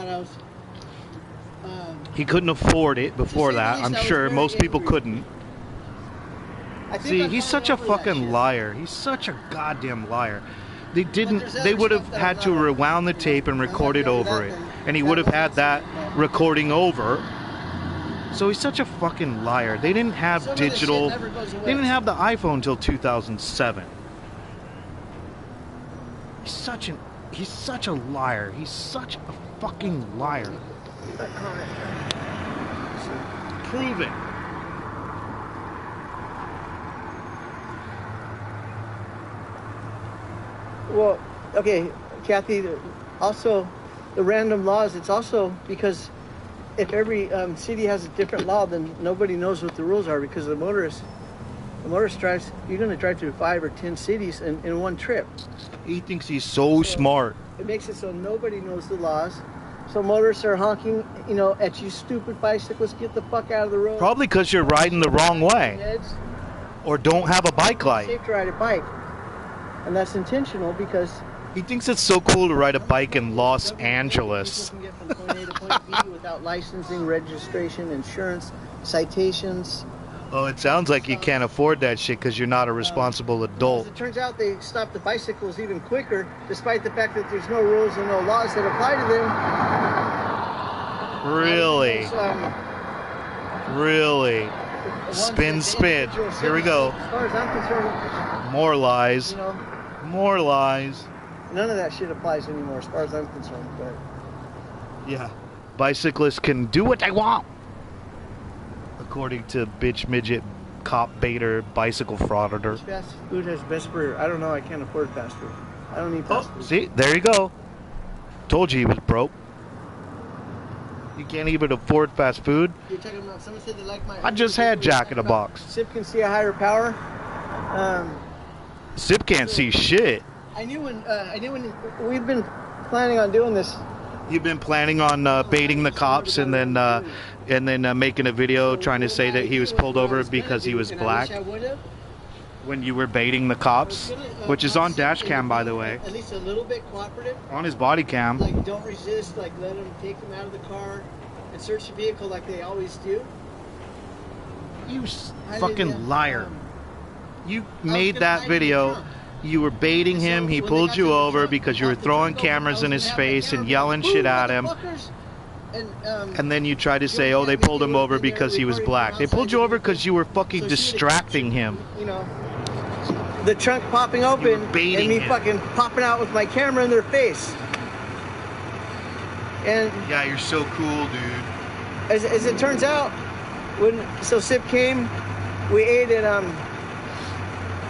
He couldn't afford it before that. I'm sure most people couldn't. See, he's such a fucking liar. He's such a goddamn liar. They would have had to rewound the tape and record it over it. And he would have had that recording over. So he's such a fucking liar. They didn't have digital. They didn't have the iPhone until 2007. He's such a liar. He's such a fucking liar. Prove it. Well, okay, Kathy, also the random laws, it's also because if every city has a different law, then nobody knows what the rules are, because the motorist drives, you're going to drive through 5 or 10 cities in one trip. He thinks he's so smart. It makes it so nobody knows the laws. So motorists are honking, you know, at you stupid bicyclists, get the fuck out of the road. Probably because you're riding the wrong way. Heads. Or don't have a bike light. It's safe to ride a bike. And that's intentional because he thinks it's so cool to ride a bike in Los Angeles. People can get from point A to point B without licensing, registration, insurance, citations. Oh, it sounds like you can't afford that shit because you're not a responsible adult. As it turns out, they stop the bicycles even quicker, despite the fact that there's no rules and no laws that apply to them. Really? Really? Spin. Here we go. As far as I'm concerned, more lies. You know, more lies. None of that shit applies anymore, as far as I'm concerned. But yeah, bicyclists can do what they want, according to bitch midget cop baiter bicycle frauditor. Fast food has best for. I don't know. I can't afford fast food. I don't need fast food. See, there you go. Told you he was broke. You can't even afford fast food. You're talking about, someone said they like my. I just had Jack in a Box. Sip can see a higher power. Sip can't see shit. I knew when we've been planning on doing this. You've been planning on baiting the cops and then making a video trying to say that he was pulled over because he was black. When you were baiting the cops, which is on dash cam, by the way. At least a little bit cooperative. On his body cam. Like, don't resist. Like, let them take them out of the car and search the vehicle like they always do. You fucking liar. You made that video. You were baiting him. He pulled you over because you were throwing cameras in his face and yelling shit at him. And then you tried to say, oh, they pulled him over because he was black. They pulled you over because you were fucking distracting him. You know, the trunk popping open and baiting me him. fucking popping out with my camera in their face. And Yeah, you're so cool, dude. as it turns out, so Sip came, we ate at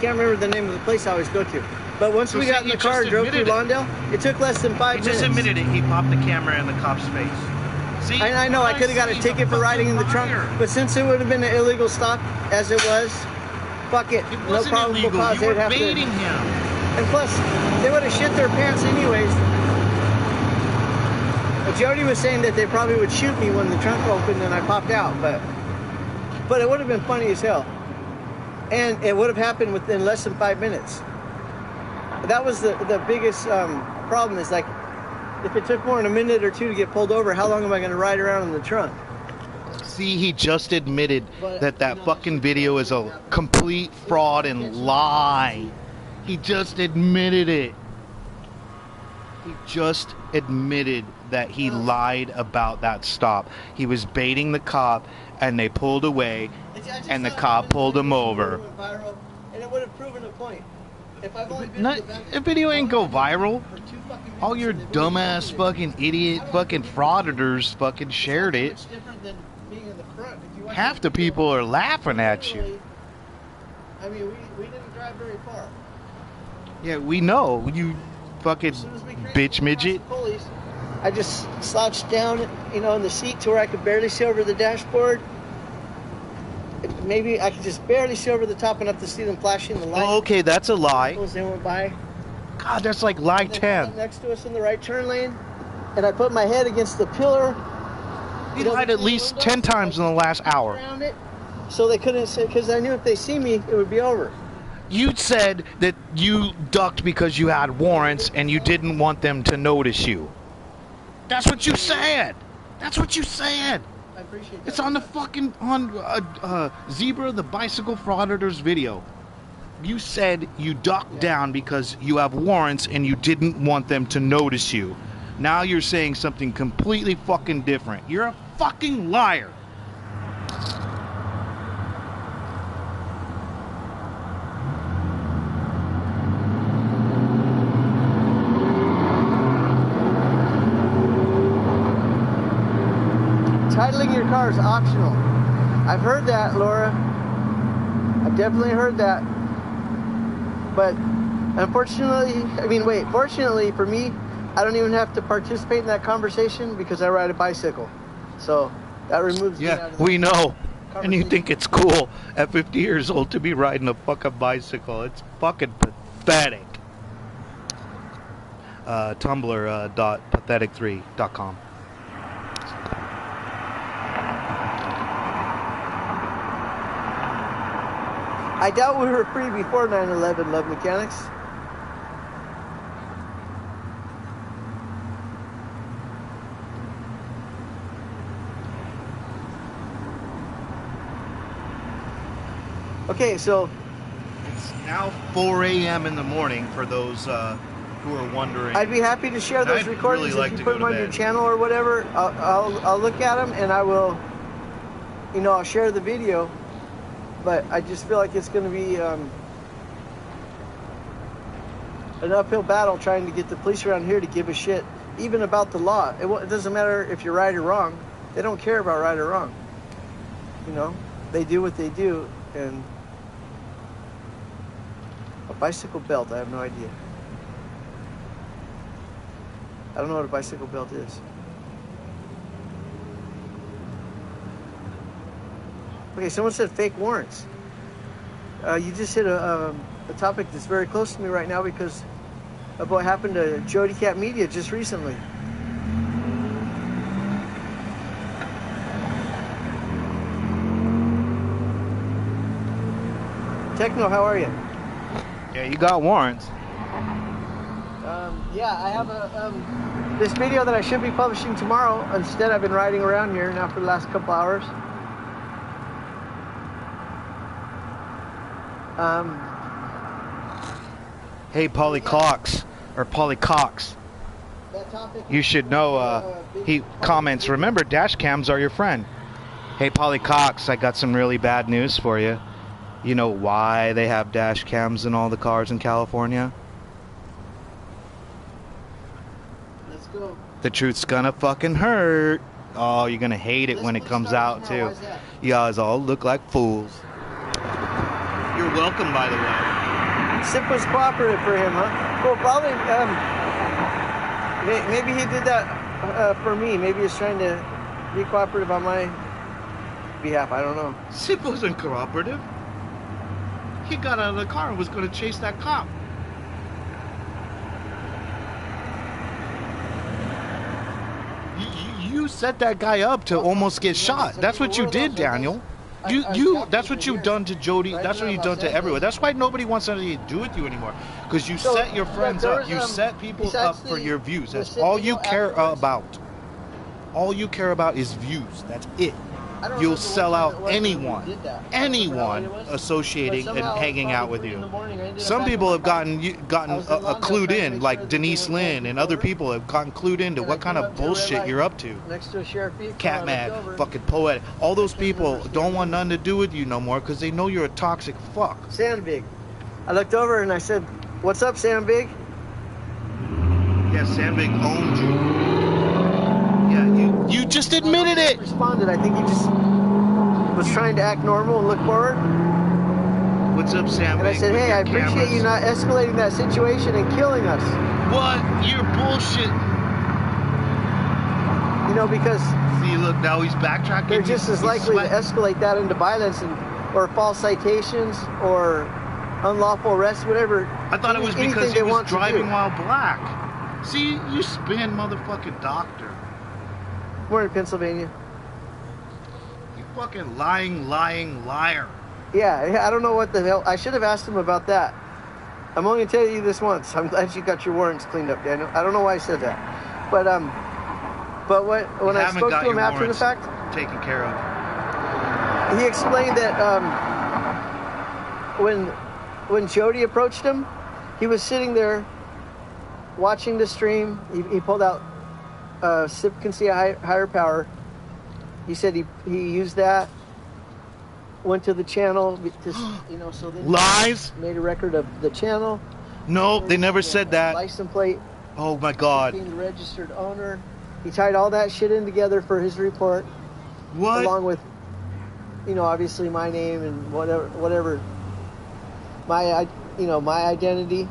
can't remember the name of the place I always go to. But once So we see, got in you the car and just drove through admitted it. Lawndale, it took less than 5 He minutes. just admitted it. He popped the camera in the cop's face. See? I know I could have got a He's ticket for riding in the trunk, liar. but since it would have been an illegal stop as it was, fuck it. It No wasn't probable illegal. cause. You They were would have baiting to. him. And plus, they would have shit their pants anyways. But Jody was saying that they probably would shoot me when the trunk opened and I popped out, but it would have been funny as hell. And it would have happened within less than 5 minutes. That was the biggest problem is like, if it took more than a minute or two to get pulled over, how long am I going to ride around in the trunk? See, he just admitted that fucking video is a complete fraud and lie. He just admitted it. He just admitted that he lied about that stop. He was baiting the cop, and they pulled away, and the cop pulled him over. And it would have proven a point. If I've only been Not, to the back if video ain't go viral, for 2 fucking minutes, all your and they've dumbass only fucking idiot fucking frauditors fucking shared it. It's different than being in the front. If you watch Half the video, people are laughing at you. I mean, we didn't drive very far. Yeah, we know, you fucking As soon as we bitch crossed the midget. pulleys, I just slouched down, in the seat to where I could barely see over the dashboard. Maybe I could just barely see over the top enough to see them flashing the light. Oh, okay, that's a lie. As they went by. God, that's like lie And they pulled up 10. next to us in the right turn lane, and I put my head against the pillar. He lied at least 10 times in the last hour. Around it, so they couldn't say, because I knew if they see me, it would be over. You said that you ducked because you had warrants and you didn't want them to notice you. That's what you said. That's what you said. I appreciate that. It's on the fucking Zebra the Bicycle Frauditor's video. You said you ducked down because you have warrants and you didn't want them to notice you. Now you're saying something completely fucking different. You're a fucking liar. Titling your car is optional. I've heard that, Laura. I've definitely heard that. But unfortunately, fortunately for me, I don't even have to participate in that conversation because I ride a bicycle. So that removes me out Yeah, of the we know. And you conversation. think it's cool at 50 years old to be riding a fucking bicycle. It's fucking pathetic. Tumblr .pathetic3.com. I doubt we were free before 9/11, Love Mechanics. Okay, so It's now 4 a.m. in the morning for those who are wondering. I'd be happy to share those I'd recordings really like if to you put go them to on your bed. channel or whatever. I'll look at them and I will, I'll share the video. But I just feel like it's going to be an uphill battle trying to get the police around here to give a shit, even about the law. It doesn't matter if you're right or wrong. They don't care about right or wrong. They do what they do. And a bicycle belt, I have no idea. I don't know what a bicycle belt is. Okay, someone said fake warrants. You just hit a topic that's very close to me right now because of what happened to Jody Cat Media just recently. Techno, how are you? Yeah, you got warrants. Yeah, I have this video that I should be publishing tomorrow. Instead, I've been riding around here now for the last couple hours. Hey, Polly Cox, or Polly Cox, That topic. you should know, he comments, remember dash cams are your friend. Hey, Polly Cox, I got some really bad news for you. You know why they have dash cams in all the cars in California? Let's go. The truth's gonna fucking hurt. Oh, you're gonna hate it when it comes out too. Why is that? You guys all look like fools. You're welcome, by the way. Sip was cooperative for him, huh? Well, probably. Maybe he did that for me. Maybe he's trying to be cooperative on my behalf. I don't know. Sip wasn't cooperative. He got out of the car and was gonna chase that cop. You set that guy up to almost get shot. That's what you did, Daniel. That's what you've done to Jody. That's what you've done to everyone. That's why nobody wants anything to do with you anymore. Because you set your friends up. You set people up for your views. That's all you care about. All you care about is views. That's it. You'll sell out anyone associating and hanging out with you. Some people have gotten clued in, like Denise Lynn and other people have gotten clued into what kind of bullshit you're up to. Catman, fucking poetic. All those people don't want nothing to do with you no more because they know you're a toxic fuck. Sam Big. I looked over and I said, "What's up, Sam Big?" Yeah, Sam Big owned you. You just admitted it. Responded. I think he just was trying to act normal and look forward. What's up, Sam? And I said, hey, I appreciate you not escalating that situation and killing us. What? You're bullshit. You know, because see, look, now he's backtracking. They're just as likely to escalate that into violence or false citations or unlawful arrest, whatever. I thought it was because he was driving while black. See, you spin, motherfucking doctor. We're in Pennsylvania. You fucking lying liar. Yeah, I don't know what the hell. I should have asked him about that. I'm only gonna tell you this once. I'm glad you got your warrants cleaned up, Daniel. I don't know why I said that, but when I spoke to him after the fact, taken care of. He explained that when Jody approached him, he was sitting there watching the stream. He pulled out SIP can see a higher power. He said he used that, went to the channel, so then lies. Made a record of the channel. No, they never said that. License plate. Oh my God. Being the registered owner. He tied all that shit in together for his report. What? Along with, obviously my name and whatever. My identity.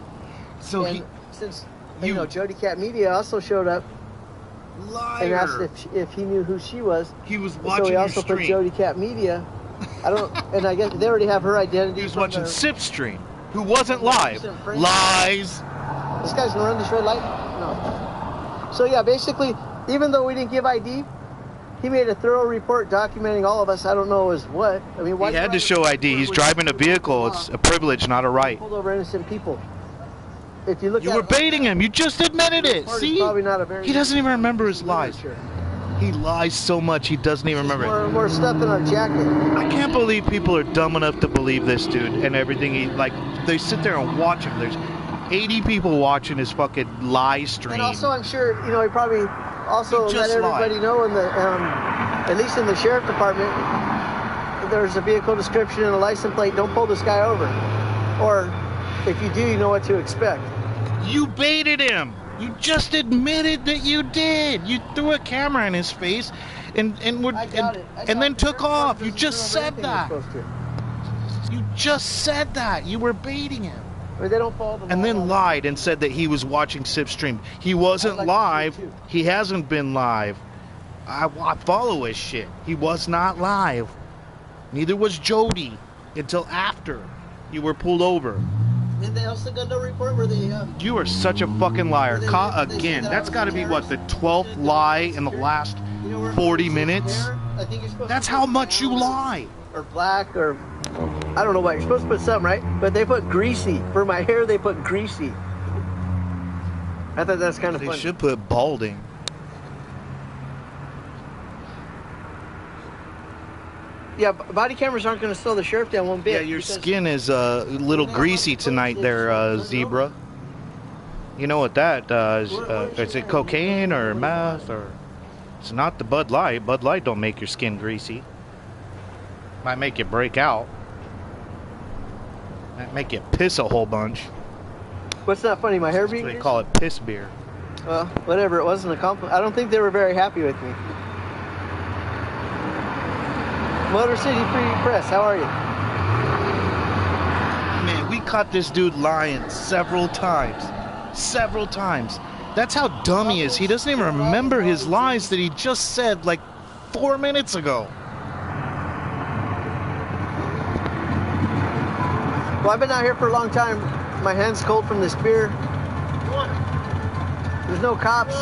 So since Jody Cat Media also showed up. Liar. And asked if he knew who she was. He was watching. So he also put Jody Cat Media. And I guess they already have her identity. He was watching SIP stream, who wasn't live. Lies. This guy's gonna run this red light? No. So yeah, basically, even though we didn't give ID, he made a thorough report documenting all of us. I don't know as what. I mean, why? He had to show ID. He's driving a vehicle. It's a privilege, not a right. Pulled over innocent people. If you look, you were baiting him. You just admitted it. See? He doesn't even remember his lies. He lies so much he doesn't even remember it. More stuff in our jacket. I can't believe people are dumb enough to believe this dude and everything they sit there and watch him. There's 80 people watching his fucking lie stream. And also, I'm sure he probably also let everybody know in the at least in the sheriff department, there's a vehicle description and a license plate. Don't pull this guy over, or if you do, you know what to expect. You baited him. You just admitted that you did. You threw a camera in his face and then took off. You just said that. You just said that. You were baiting him. Or they don't follow and then lied and said that he was watching SIP stream. He wasn't live. He hasn't been live. I follow his shit. He was not live. Neither was Jody until after you were pulled over. Did they also got no report where they... You are such a fucking liar. Caught again. That's got to be, what, the 12th lie in the last 40 minutes? That's how much you lie. Or black, or... I don't know what. You're supposed to put something, right? But they put greasy. For my hair, they put greasy. I thought that's kind of funny. They should put balding. Yeah, body cameras aren't going to slow the sheriff down one bit. Yeah, your skin is a little greasy tonight there, Zebra. You know what that does? Is it cocaine or meth? Or it's not the Bud Light. Bud Light don't make your skin greasy. Might make it break out. That make you piss a whole bunch. What's not funny? My hair That's being what they greased? call it, piss beer. Well, whatever. It wasn't a compliment. I don't think they were very happy with me. Motor City Free Press, how are you? Man, we caught this dude lying several times. Several times. That's how dumb he is. He doesn't even remember his lies that he just said like 4 minutes ago. Well, I've been out here for a long time. My hand's cold from this beer. There's no cops.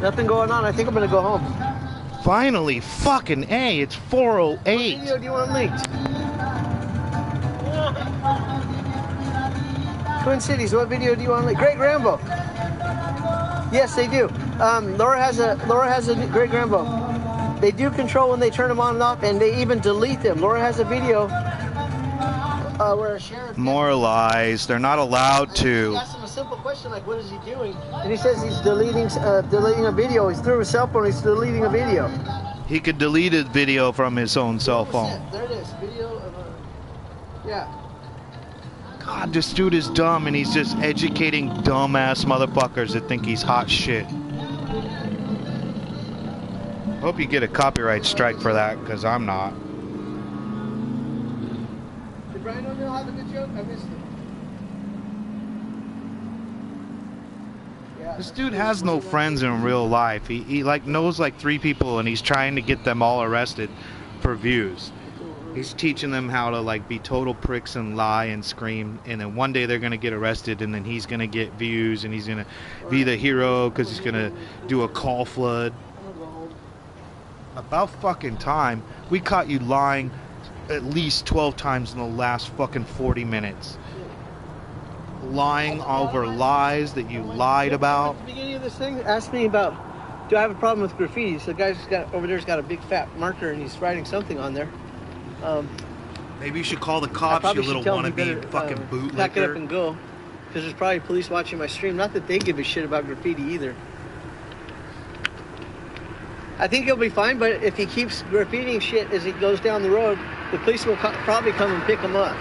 Nothing going on. I think I'm gonna go home. Finally, fucking A, it's 4:08. What video do you want linked? Twin Cities, what video do you want linked? Great Rambo. Yes, they do. Laura has a Great Rambo. They do control when they turn them on and off, and they even delete them. Laura has a video where a sheriff... More lies. They're not allowed He to. asked him a simple question like, what is he doing? And he says he's deleting a video. He's through his cell phone. He's deleting a video. He could delete a video from his own cell phone. There it is. Video of a... Yeah. God, this dude is dumb, and he's just educating dumbass motherfuckers that think he's hot shit. Hope you get a copyright strike for that, because I'm not. Did Brian O'Neill have a good joke? I missed it. Yeah, This dude has no friends in real life. He like knows like 3 people, and he's trying to get them all arrested for views. He's teaching them how to like be total pricks and lie and scream, and then one day they're gonna get arrested, and then he's gonna get views, and he's gonna be the hero because he's gonna do a call flood. About fucking time. We caught you lying at least 12 times in the last fucking 40 minutes. Lying over lies that you lied about. At the beginning of this thing, asked me about, do I have a problem with graffiti? So the guy's got over there's got a big fat marker, and he's writing something on there. Maybe you should call the I cops, probably you little should tell him he wannabe better, fucking pack it up bootlicker. and go, because there's probably police watching my stream. Not that they give a shit about graffiti either. I think he'll be fine, but if he keeps graffitiing shit as he goes down the road, the police will probably come and pick him up.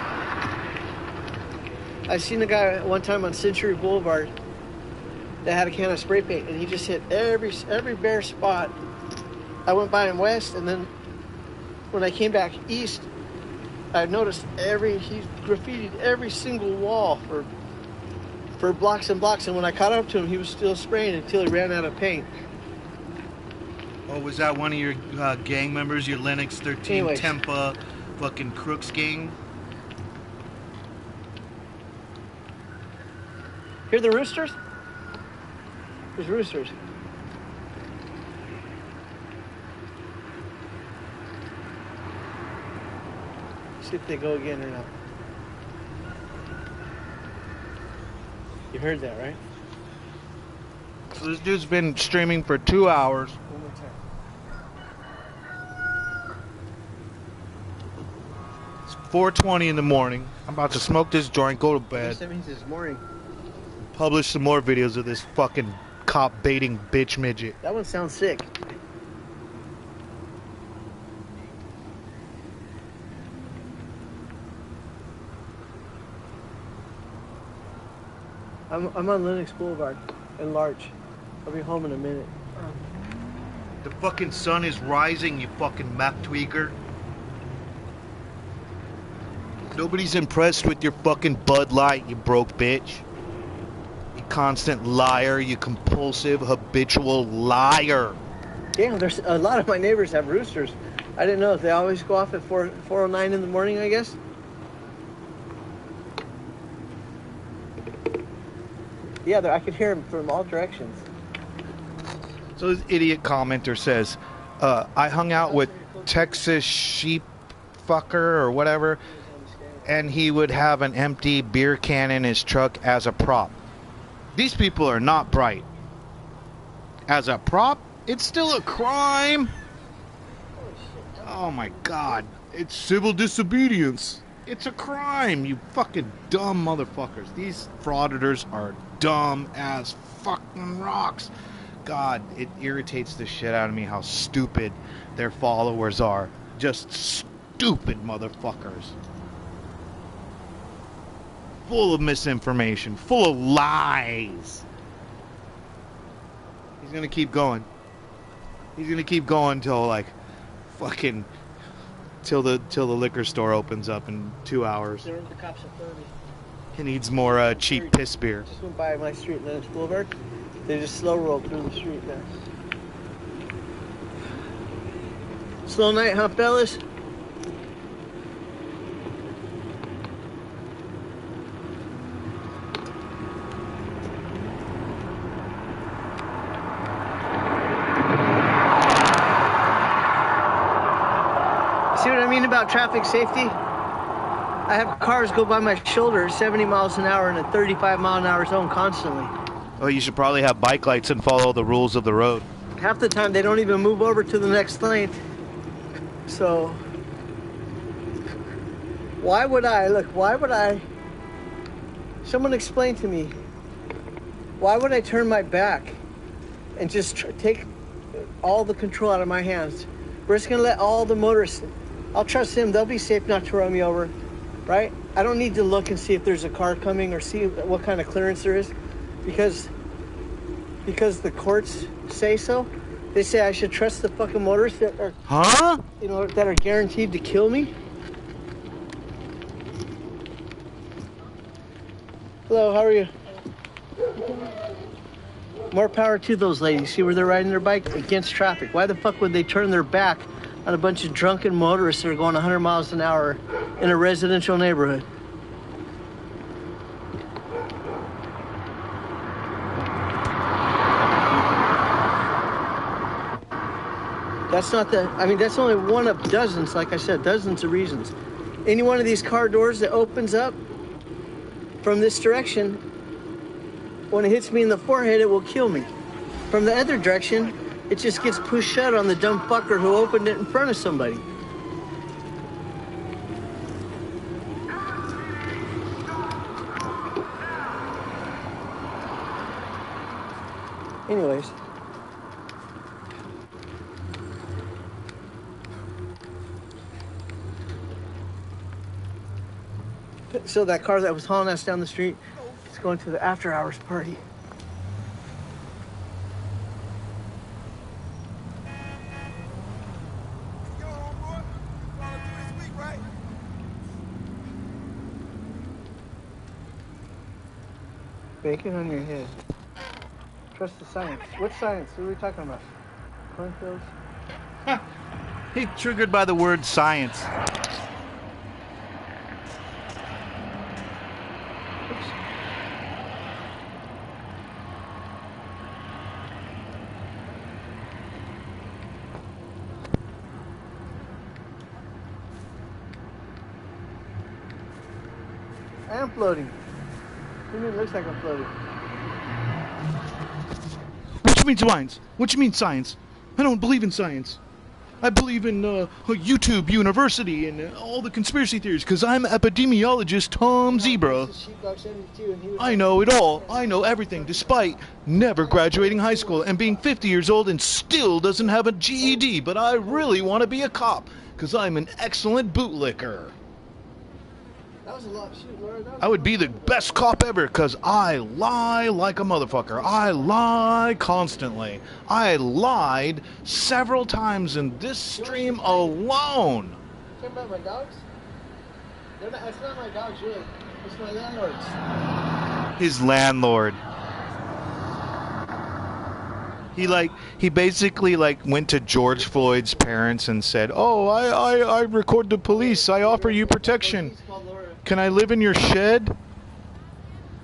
I seen a guy one time on Century Boulevard that had a can of spray paint, and he just hit every bare spot. I went by him west, and then when I came back east, I noticed he graffitied every single wall for blocks and blocks, and when I caught up to him, he was still spraying until he ran out of paint. Oh, was that one of your gang members, your Lennox 13 Anyways. Tempa fucking crooks gang? Hear the roosters? There's roosters. See if they go again or not. You heard that, right? So this dude's been streaming for 2 hours. One more time. It's 4:20 in the morning. I'm about to smoke this joint, go to bed, That means it's morning. publish some more videos of this fucking cop baiting bitch midget. That one sounds sick. I'm on Lennox Boulevard in Larch. I'll be home in a minute. The fucking sun is rising, you fucking map tweaker. Nobody's impressed with your fucking Bud Light, you broke bitch. You constant liar, you compulsive, habitual liar. Damn, there's a lot of my neighbors have roosters. I didn't know if they always go off at 4:09 in the morning, I guess. Yeah, I could hear them from all directions. So this idiot commenter says, I hung out with Texas sheep fucker or whatever, and he would have an empty beer can in his truck as a prop. These people are not bright. As a prop, it's still a crime. Oh my God. It's civil disobedience. It's a crime, you fucking dumb motherfuckers. These frauditors are dumb as fucking rocks. God, it irritates the shit out of me how stupid their followers are. Just Stupid motherfuckers. Full of misinformation, full of lies. He's gonna keep going. He's gonna keep going till like fucking till the liquor store opens up in 2 hours. The cops are 30. He needs more cheap piss beer. Just went by my street, Lennox Boulevard. They just slow rolled through the street there. Slow night, huh, fellas? See what I mean about traffic safety? I have cars go by my shoulder 70 miles an hour in a 35 mile an hour zone constantly. Oh, you should probably have bike lights and follow the rules of the road. Half the time they don't even move over to the next lane. So, why would I, someone explain to me, why would I turn my back and just take all the control out of my hands? We're just gonna let all the motorists, I'll trust them, they'll be safe not to run me over, right? I don't need to look and see if there's a car coming or see what kind of clearance there is, because the courts say so. They say I should trust the fucking motorists that are, that are guaranteed to kill me. Hello, how are you? More power to those ladies. See where they're riding their bike against traffic. Why the fuck would they turn their back on a bunch of drunken motorists that are going 100 miles an hour in a residential neighborhood? That's not that's only one of dozens, like I said, dozens of reasons. Any one of these car doors that opens up from this direction, when it hits me in the forehead, it will kill me. From the other direction, it just gets pushed shut on the dumb fucker who opened it in front of somebody. Anyways. So that car that was hauling us down the street is going to the after hours party. Yo, homeboy, you wanna do this week, right? Bacon on your head. Trust the science. What science? What are we talking about? Cornfields? He triggered by the word science. I am floating. What do you mean it looks like I'm floating? What you mean science? What you mean science? I don't believe in science. I believe in YouTube University and all the conspiracy theories because I'm epidemiologist Tom Zebra. I know it all. I know everything despite never graduating high school and being 50 years old and still doesn't have a GED. But I really want to be a cop because I'm an excellent bootlicker. That was a lot. Shoot, Laura, I would be the best cop ever because I lie like a motherfucker. I lie constantly. I lied several times in this stream alone. Talking about my dogs? It's not my dogs, really. It's my landlord's. His landlord. He basically went to George Floyd's parents and said, "Oh, I record the police. I offer you protection. Can I live in your shed?"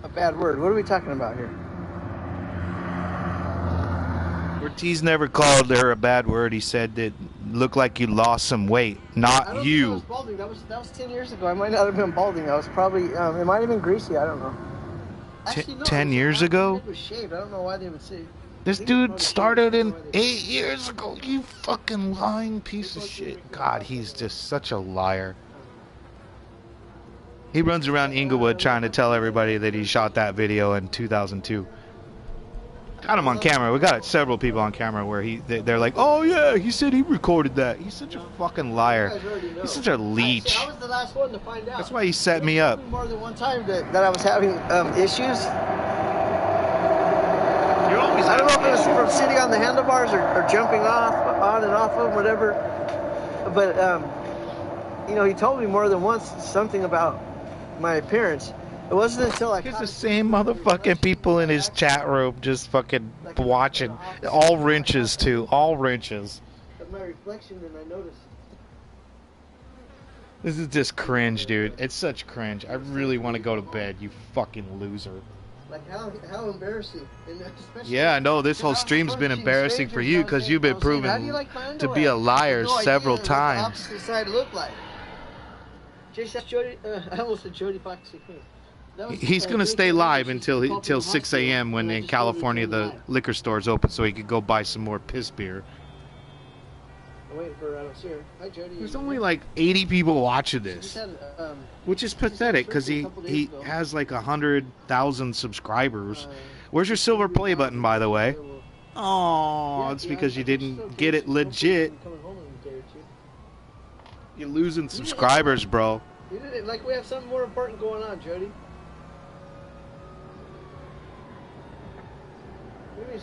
A bad word. What are we talking about here? Ortiz never called her a bad word. He said that looked like you lost some weight, not you. I was balding. That was 10 years ago. I might not have been balding. I was probably it might have been greasy. I don't know. Actually, no, 10 years ago? It was shaved. I don't know why they would say. This dude started in 8 years ago. You fucking lying piece of shit. God, he's just such a liar. He runs around Inglewood trying to tell everybody that he shot that video in 2002. Got him on camera. We got several people on camera where they're like, oh yeah, he said he recorded that. He's such a fucking liar. He's such a leech. I was the last one to find out. That's why he set me up. More than one time that I was having issues. You're always I don't know if it was from sitting on the handlebars or jumping on and off of them, whatever. But you know, he told me more than once something about my appearance. It wasn't until I It's the same motherfucking people in his chat room just fucking watching. All wrenches too. All wrenches. my reflection and I noticed. This is just cringe, dude. It's such cringe. I really want to go to bed, you fucking loser. Like how embarrassing. And especially, Yeah, I know this whole stream's been embarrassing for you because you've been proven to be a liar several times. What the opposite side looked like. Jason, Jody, I almost said Jody Foxy. He's gonna stay live until 6 a.m. when in California the liquor stores open, so he could go buy some more piss beer. I'm waiting for her. I don't see her. Hi, Jody. There's only like 80 people watching this, which is pathetic because he has like 100,000 subscribers. Where's your silver play button, by the way? Oh, it's because you didn't get it legit. You're losing subscribers, bro. Like we have something more important going on, Jody.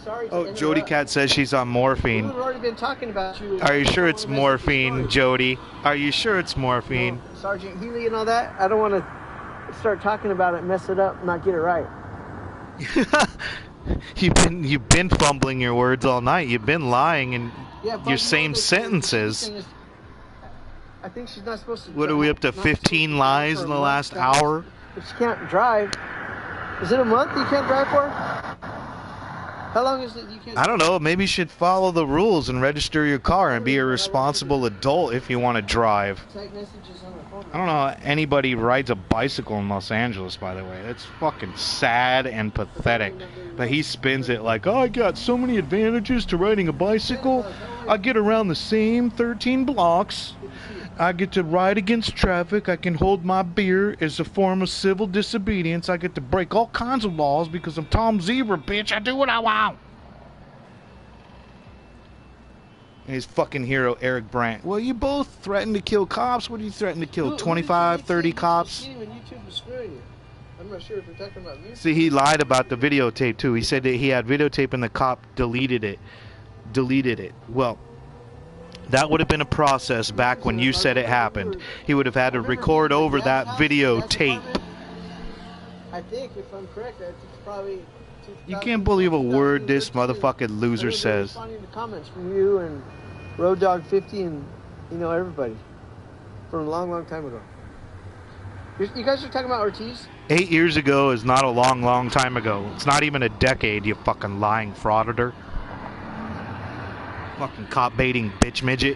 Sorry to Oh, Jody Cat says she's on morphine. We've already been talking about you. Are you sure it's morphine, Jody? Are you sure it's morphine? No, Sergeant Healy and all that? I don't want to start talking about it, mess it up, not get it right. You've been fumbling your words all night. You've been lying in your same sentences. I think she's not supposed to. What are we up to? 15 lies in the last hour? If she can't drive, is it a month you can't drive for? How long is it you can't? I don't know. Maybe you should follow the rules and register your car and be a responsible adult if you want to drive. I don't know how anybody rides a bicycle in Los Angeles, by the way. That's fucking sad and pathetic. But he spins it like, oh, I got so many advantages to riding a bicycle. I get around the same 13 blocks. I get to ride against traffic. I can hold my beer as a form of civil disobedience. I get to break all kinds of laws because I'm Tom Zebra, bitch. I do what I want. And his fucking hero, Eric Brandt. Well, you both threatened to kill cops. What do you threaten to kill? 25, 30 cops? I'm not sure if you're talking about me. See, he lied about the videotape, too. He said that he had videotape and the cop deleted it. Well, that would have been a process back when you said it happened. He would have had to record over that videotape. I think, if I'm correct, it's probably... You can't believe a word this motherfucking loser says. Responding to comments from you and Road Dog 50 and, you know, everybody. From a long, long time ago. You guys are talking about Ortiz? 8 years ago is not a long, long time ago. It's not even a decade, you fucking lying frauditor. Fucking cop baiting bitch midget.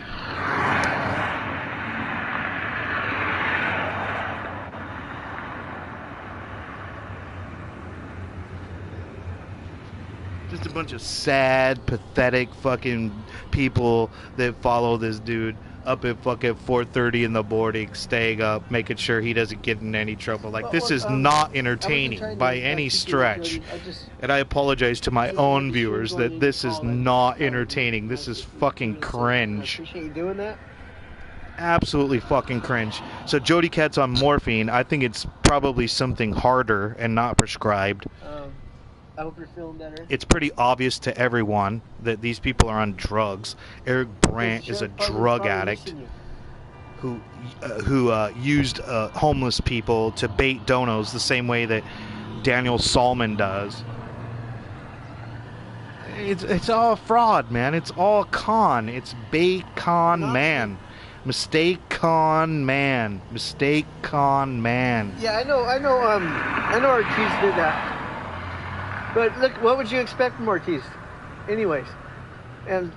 Just a bunch of sad, pathetic fucking people that follow this dude up at fucking 4:30 in the morning, staying up, making sure he doesn't get in any trouble. Like, this is not entertaining by any stretch. And I apologize to my own viewers that this is not entertaining. This is fucking cringe. I appreciate you doing that. Absolutely fucking cringe. So Jody Cat's on morphine. I think it's probably something harder and not prescribed. I hope you're feeling better. It's pretty obvious to everyone that these people are on drugs. Eric Brandt is a drug addict who used homeless people to bait donos the same way that Daniel Salmon does. It's all a fraud, man. It's all a con. It's bacon man. Mistake con man. Mistake con man. Yeah, I know Ortiz did that. But look, what would you expect from Ortiz? Anyways, and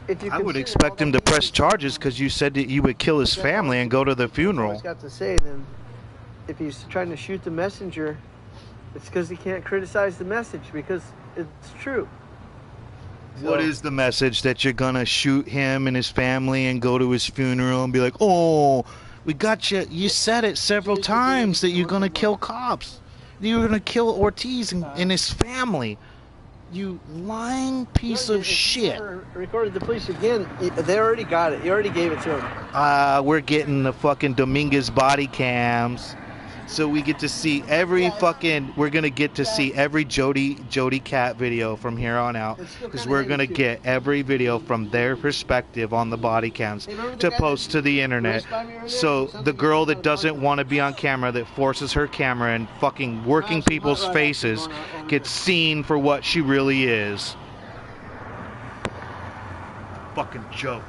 if you I would expect him to press charges because you said that you would kill his family and go to the funeral. He's got to say, then, if he's trying to shoot the messenger, it's because he can't criticize the message because it's true. What is the message? That you're gonna shoot him and his family and go to his funeral and be like, oh, we got you. You said it several times that you're gonna kill cops. You're gonna kill Ortiz and his family. You lying piece of shit. Recorded the police again. They already got it. You already gave it to them. We're getting the fucking Dominguez body cams. So we get to see every fucking, we're going to get to see every Jody Cat video from here on out. Because we're going to get every video from their perspective on the body cams to post to the internet. So the girl that doesn't want to be on camera, that forces her camera in fucking working people's faces, gets seen for what she really is. Fucking joke.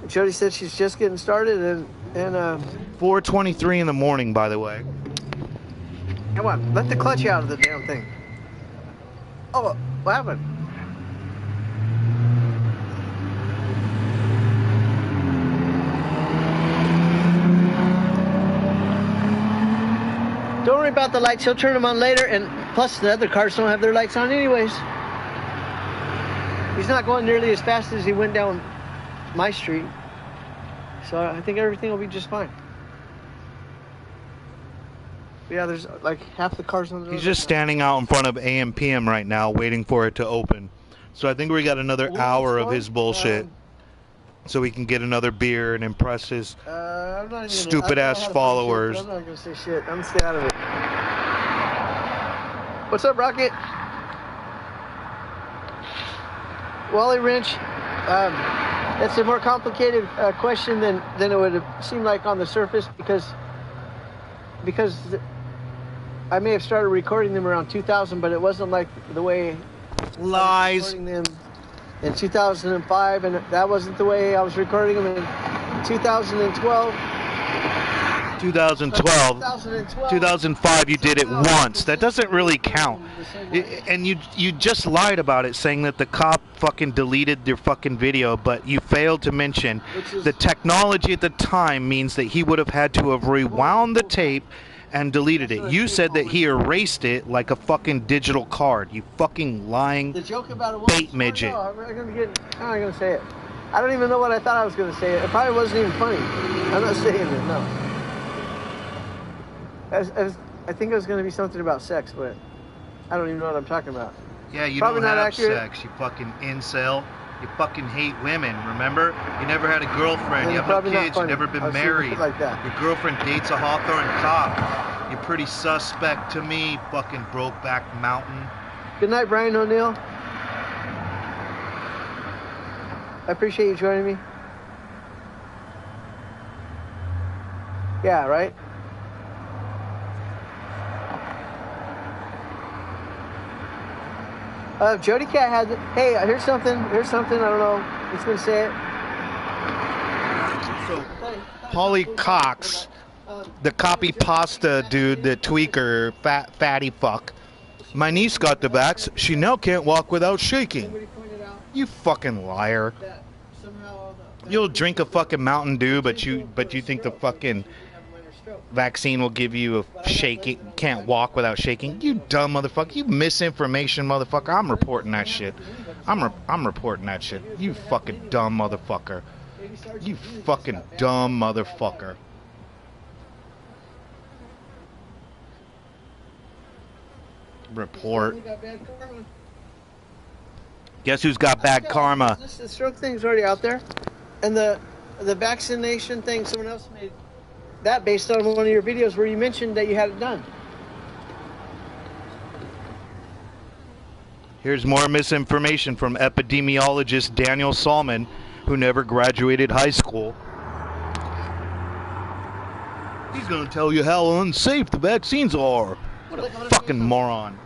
Jody said she's just getting started, and 4:23 in the morning, by the way. come on, let the clutch out of the damn thing. Oh, what happened? Don't worry about the lights. He'll turn them on later, and plus the other cars don't have their lights on anyways. He's not going nearly as fast as he went down my street, so I think everything will be just fine. But yeah, there's like half the cars on the road. He's just standing out in front of AM/PM right now, waiting for it to open. So I think we got another hour of his bullshit, so we can get another beer and impress his I'm not even stupid ass followers. I'm not gonna say shit. I'm gonna stay out of it. What's up, Rocket? Wally Wrench. It's a more complicated question than it would have seemed like on the surface because I may have started recording them around 2000, but it wasn't like the way Lies. I was recording them in 2005, and that wasn't the way I was recording them in 2012. 2005, you did it once. That doesn't really count. And you just lied about it, saying that the cop fucking deleted your fucking video, but you failed to mention the technology at the time means that he would have had to have rewound the tape and deleted it. You said that he erased it like a fucking digital card. You fucking lying bait midget. No, I'm not gonna say it. I don't even know what I thought I was gonna say. It probably wasn't even funny. I'm not saying it. No. I think it was going to be something about sex, but I don't even know what I'm talking about. Yeah, you Probably don't not have accurate. sex, you fucking incel. You fucking hate women, remember? You never had a girlfriend, you have no probably not kids, you've funny. never been I'll see married. it like that. Your girlfriend dates a Hawthorne cop. You're pretty suspect to me, fucking Brokeback Mountain. Good night, Brian O'Neill. I appreciate you joining me. Yeah, right? Jody Cat had. Hey, here's something. I don't know. Who's gonna say it? So, Holly Cox, the copy pasta dude, the tweaker, fatty fuck. My niece got the vax. She now can't walk without shaking. You fucking liar. You'll drink a fucking Mountain Dew, but you think the fucking vaccine will give you a shaking, can't walk without shaking. You dumb motherfucker. You misinformation motherfucker. I'm reporting that shit. I'm reporting that shit. You fucking dumb motherfucker. You fucking dumb motherfucker. Report. Guess who's got bad karma? The stroke thing's already out there, and the vaccination thing. Someone else made that based on one of your videos where you mentioned that you had it done. Here's more misinformation from epidemiologist Daniel Salmon, who never graduated high school. He's gonna tell you how unsafe the vaccines are. What a fucking moron.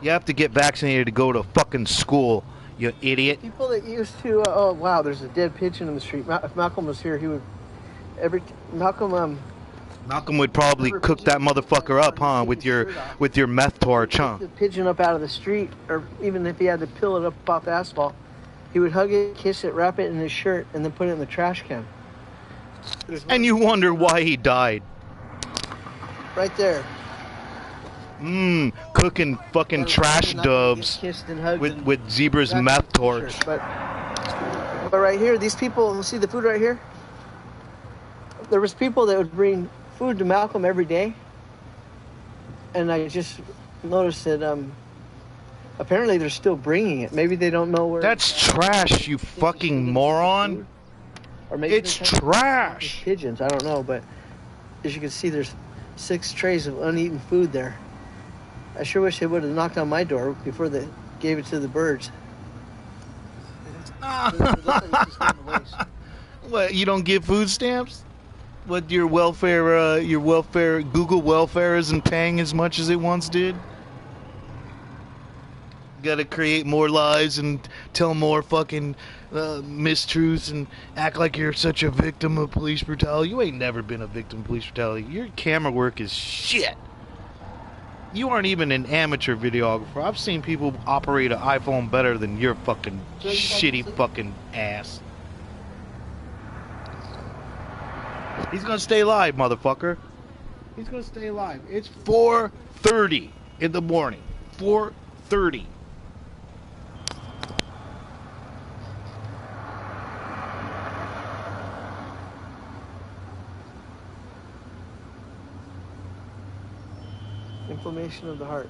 You have to get vaccinated to go to fucking school, you idiot. People that used to, oh wow, there's a dead pigeon in the street. If Malcolm was here, he would, Malcolm would probably cook that motherfucker up, huh, with your meth torch, huh? The pigeon up out of the street, or even if he had to peel it up off the asphalt, he would hug it, kiss it, wrap it in his shirt, and then put it in the trash can. And you wonder why he died. Right there. Cooking fucking trash dubs with Zebra's meth torch. But right here, these people, see the food right here? There was people that would bring food to Malcolm every day, and I just noticed that apparently they're still bringing it. Maybe they don't know where. That's trash, you fucking moron. Or maybe It's they're trying to trash. pigeons. I don't know, but as you can see, there's 6 trays of uneaten food there. I sure wish they would have knocked on my door before they gave it to the birds. What, you don't give food stamps? What, your welfare Google welfare isn't paying as much as it once did? Gotta create more lies and tell more fucking mistruths and act like you're such a victim of police brutality. You ain't never been a victim of police brutality. Your camera work is shit. You aren't even an amateur videographer. I've seen people operate an iPhone better than your fucking shitty fucking ass. He's gonna stay live, motherfucker. He's gonna stay live. It's 4:30 in the morning. 4:30. Inflammation of the heart.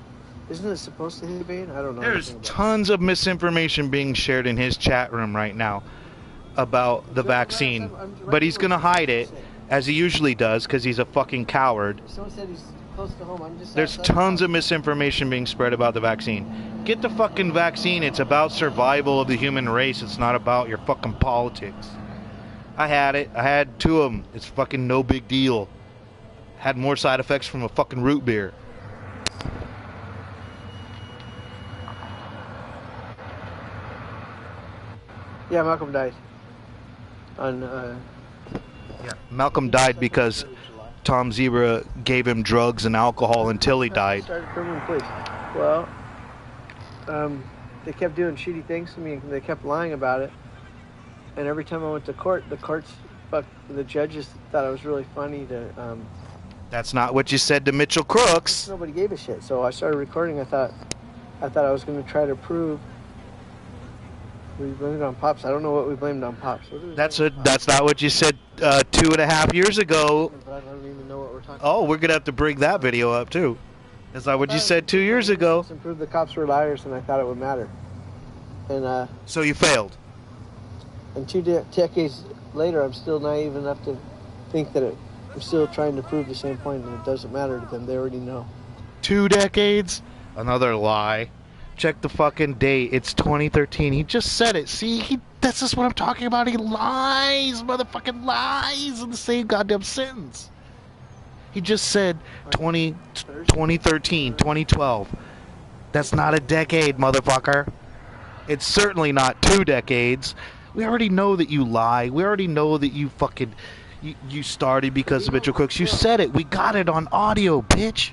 Isn't it supposed to hit vein? I don't know. There's tons of misinformation being shared in his chat room right now about the vaccine, but he's gonna hide it as he usually does because he's a fucking coward. Someone said he's close to home. I'm just There's tons of misinformation being spread about the vaccine. Get the fucking vaccine. It's about survival of the human race. It's not about your fucking politics. I had it. I had 2 of them. It's fucking no big deal. Had more side effects from a fucking root beer. Yeah, Malcolm died. Malcolm died because Tom Zebra gave him drugs and alcohol until he died. Started criminal police. Well, they kept doing shitty things to me, and they kept lying about it. And every time I went to court, the judges thought it was really funny to. That's not what you said to Mitchell Crooks. Nobody gave a shit, so I started recording. I thought I was going to try to prove we blamed it on Pops. I don't know what we blamed on Pops. That's not what you said 2.5 years ago. I don't even know what we're talking. Oh, we're gonna have to bring that video up too. That's not what you said 2 years ago. To prove the cops were liars, and I thought it would matter. And So you failed. and 2 decades later, I'm still naive enough to think that I'm still trying to prove the same point, and it doesn't matter to them. They already know. 2 decades? Another lie. Check the fucking date. It's 2013. He just said it. See, that's just what I'm talking about. He lies, motherfucking lies in the same goddamn sentence. He just said 2013, 2012. That's not a decade, motherfucker. It's certainly not 2 decades. We already know that you lie. We already know that you fucking... You started because of Mitchell Crooks. You said it. We got it on audio, bitch.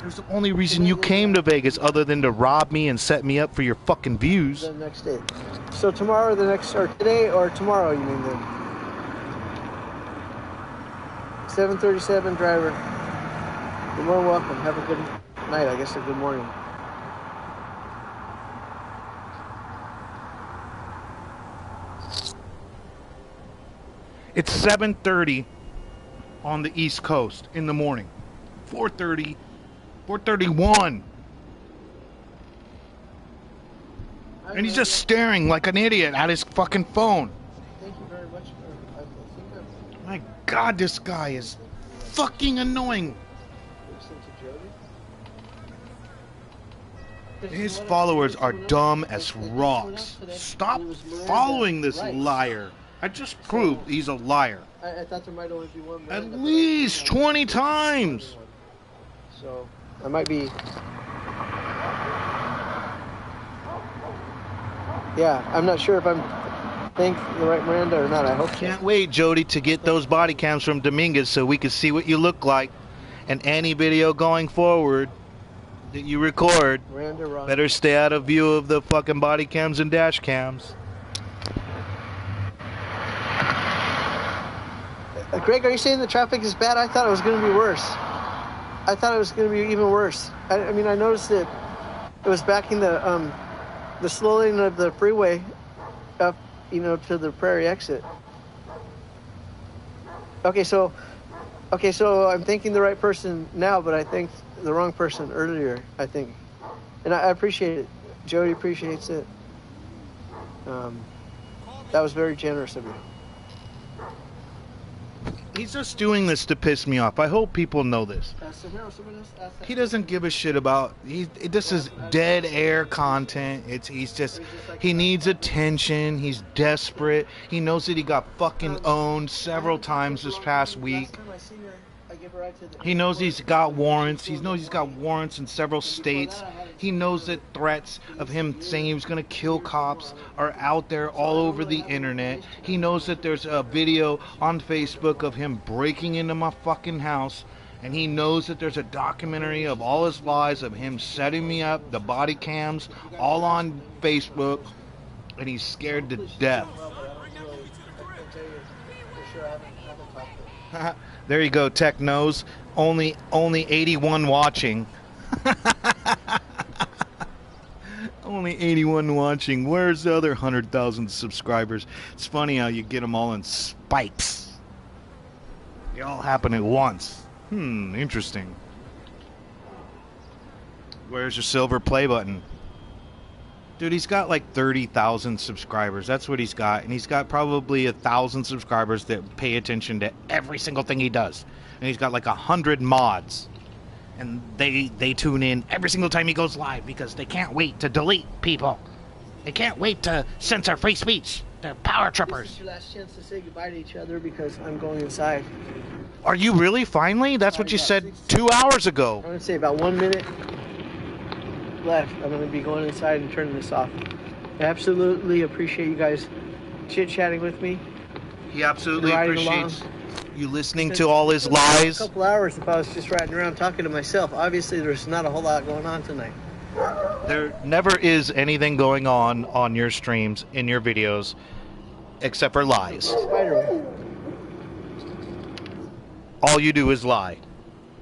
There's the only reason you came to Vegas other than to rob me and set me up for your fucking views. The next day. So tomorrow, or today, or tomorrow, you mean then? 7:37 driver. You're more welcome. Have a good night. I guess a good morning. It's 7:30 on the East Coast in the morning. 4:30, 4:31. And he's just staring like an idiot at his fucking phone. Thank you very much. My God, this guy is fucking annoying. His followers are dumb as rocks. Stop following this liar. I just proved he's a liar. I thought there might only be one. At least 20 times. So I might be. Yeah, I'm not sure if I'm thanking the right Miranda or not. I hope so. Can't wait, Jody, to get those body cams from Dominguez so we can see what you look like. And any video going forward that you record Miranda Ross. better stay out of view of the fucking body cams and dash cams. Greg, are you saying the traffic is bad? I thought it was going to be worse. I thought it was going to be even worse. I mean, I noticed that it was backing the slow lane of the freeway up, to the Prairie exit. Okay, so I'm thinking the right person now, but I think the wrong person earlier, I think. And I appreciate it. Jody appreciates it. That was very generous of you. He's just doing this to piss me off. I hope people know this. He doesn't give a shit about. This is dead air content. He needs attention. He's desperate. He knows that he got fucking owned several times this past week. He knows he's got warrants. He knows he's got warrants in several states. He knows that threats of him saying he was going to kill cops are out there all over the internet. He knows that there's a video on Facebook of him breaking into my fucking house. And he knows that there's a documentary of all his lies of him setting me up, the body cams, all on Facebook. And he's scared to death. There you go, Tech knows. Only 81 watching. Only 81 watching. Where's the other 100,000 subscribers? It's funny how you get them all in spikes. They all happen at once. Interesting. Where's your silver play button? Dude, he's got like 30,000 subscribers. That's what he's got. And he's got probably 1,000 subscribers that pay attention to every single thing he does. And he's got like 100 mods. And they tune in every single time he goes live because they can't wait to delete people. They can't wait to censor free speech. They're power trippers. This is your last chance to say goodbye to each other because I'm going inside. Are you really finally? That's what you said 2 hours ago. I'm going to say about 1 minute left. I'm going to be going inside and turning this off. I absolutely appreciate you guys chit-chatting with me. He absolutely appreciates along. You listening to all his lies. A couple hours if I was just riding around talking to myself. Obviously, there's not a whole lot going on tonight. There never is anything going on your streams, in your videos, except for lies. Spider-Man. All you do is lie.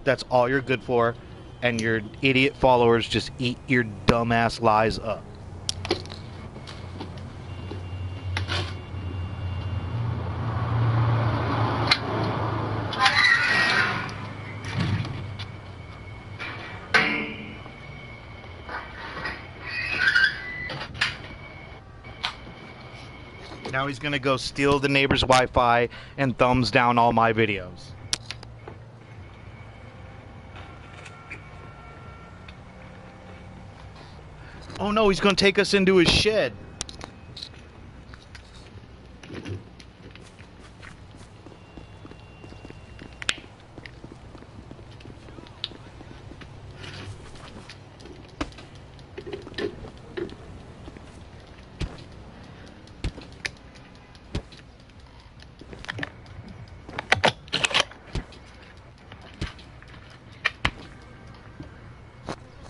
That's all you're good for, and your idiot followers just eat your dumbass lies up. Now he's gonna go steal the neighbor's Wi-Fi and thumbs down all my videos. Oh no, he's gonna take us into his shed.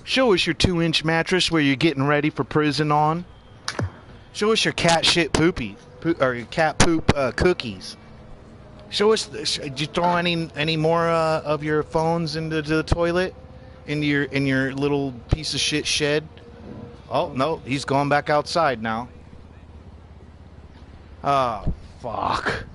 Show us your 2-inch mattress where you're getting ready for prison on. Show us your cat shit or your cat poop cookies. Show us. Did you throw any more of your phones into the toilet, in your little piece of shit shed? Oh no, he's going back outside now. Oh fuck.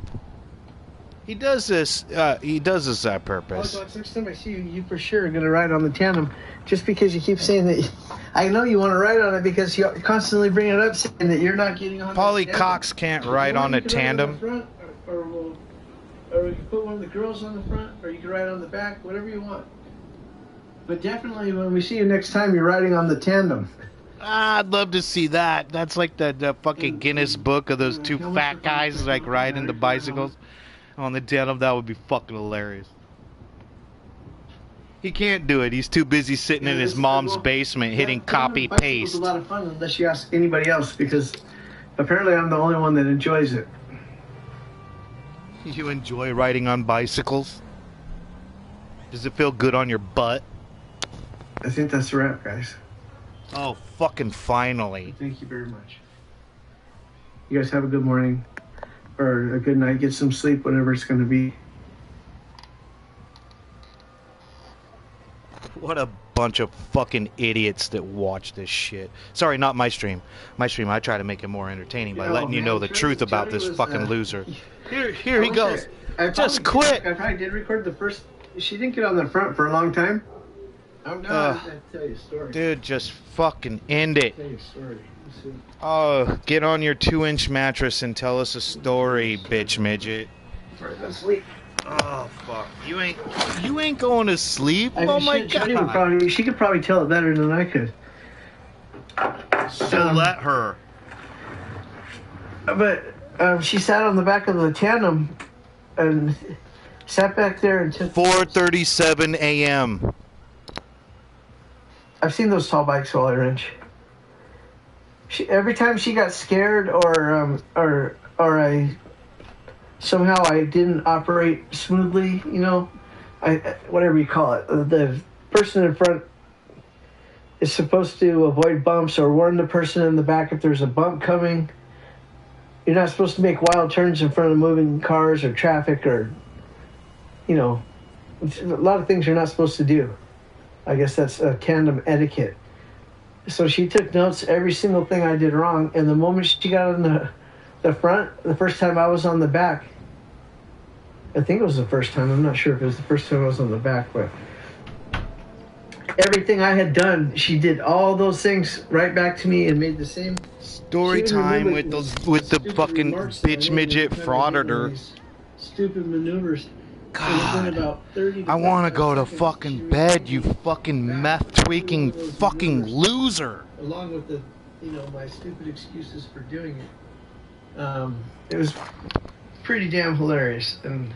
He does this. He does this on purpose. Oh, next time I see you, you for sure are gonna ride on the tandem. Just because you keep saying that, I know you want to ride on it because you constantly bring it up, saying that you're not getting on. Polly Cox can't ride on a tandem. Front, or you can put one of the girls on the front, or you can ride on the back, whatever you want. But definitely, when we see you next time, you're riding on the tandem. I'd love to see that. That's like the fucking Guinness book of those two fat guys like riding the bicycles on the tandem. That would be fucking hilarious. He can't do it. He's too busy sitting in his mom's basement hitting copy paste. It's a lot of fun unless you ask anybody else, because apparently I'm the only one that enjoys it. You enjoy riding on bicycles? Does it feel good on your butt? I think that's a wrap, guys. Oh, fucking finally. Thank you very much. You guys have a good morning or a good night. Get some sleep, whatever it's going to be. What a bunch of fucking idiots that watch this shit. Sorry, not my stream. My stream, I try to make it more entertaining by letting you know the truth about this fucking loser. Here he goes. Just quit. I probably did record the first. She didn't get on the front for a long time. I'm not going to tell you a story. Dude, just fucking end it. Tell you a story. You see? Oh, get on your 2-inch mattress and tell us a story, bitch midget. Before I go to sleep. Oh fuck! You ain't going to sleep. Oh my god! She could probably tell it better than I could. So let her. But she sat on the back of the tandem and sat back there and took. 4:37 a.m. I've seen those tall bikes while I wrench. Every time she got scared or somehow I didn't operate smoothly, you know, whatever you call it. The person in front is supposed to avoid bumps or warn the person in the back if there's a bump coming. You're not supposed to make wild turns in front of moving cars or traffic or, you know, a lot of things you're not supposed to do. I guess that's tandem etiquette. So she took notes every single thing I did wrong, and the moment she got on the front, the first time I was on the back, I think it was the first time, I'm not sure if it was the first time I was on the back, but everything I had done, she did all those things right back to me and made the same story time with the fucking bitch midget frauditor. Stupid maneuvers. God, about 30 I want to go to fucking bed, you fucking meth tweaking fucking loser. Along with the, you know, my stupid excuses for doing it. It was pretty damn hilarious. And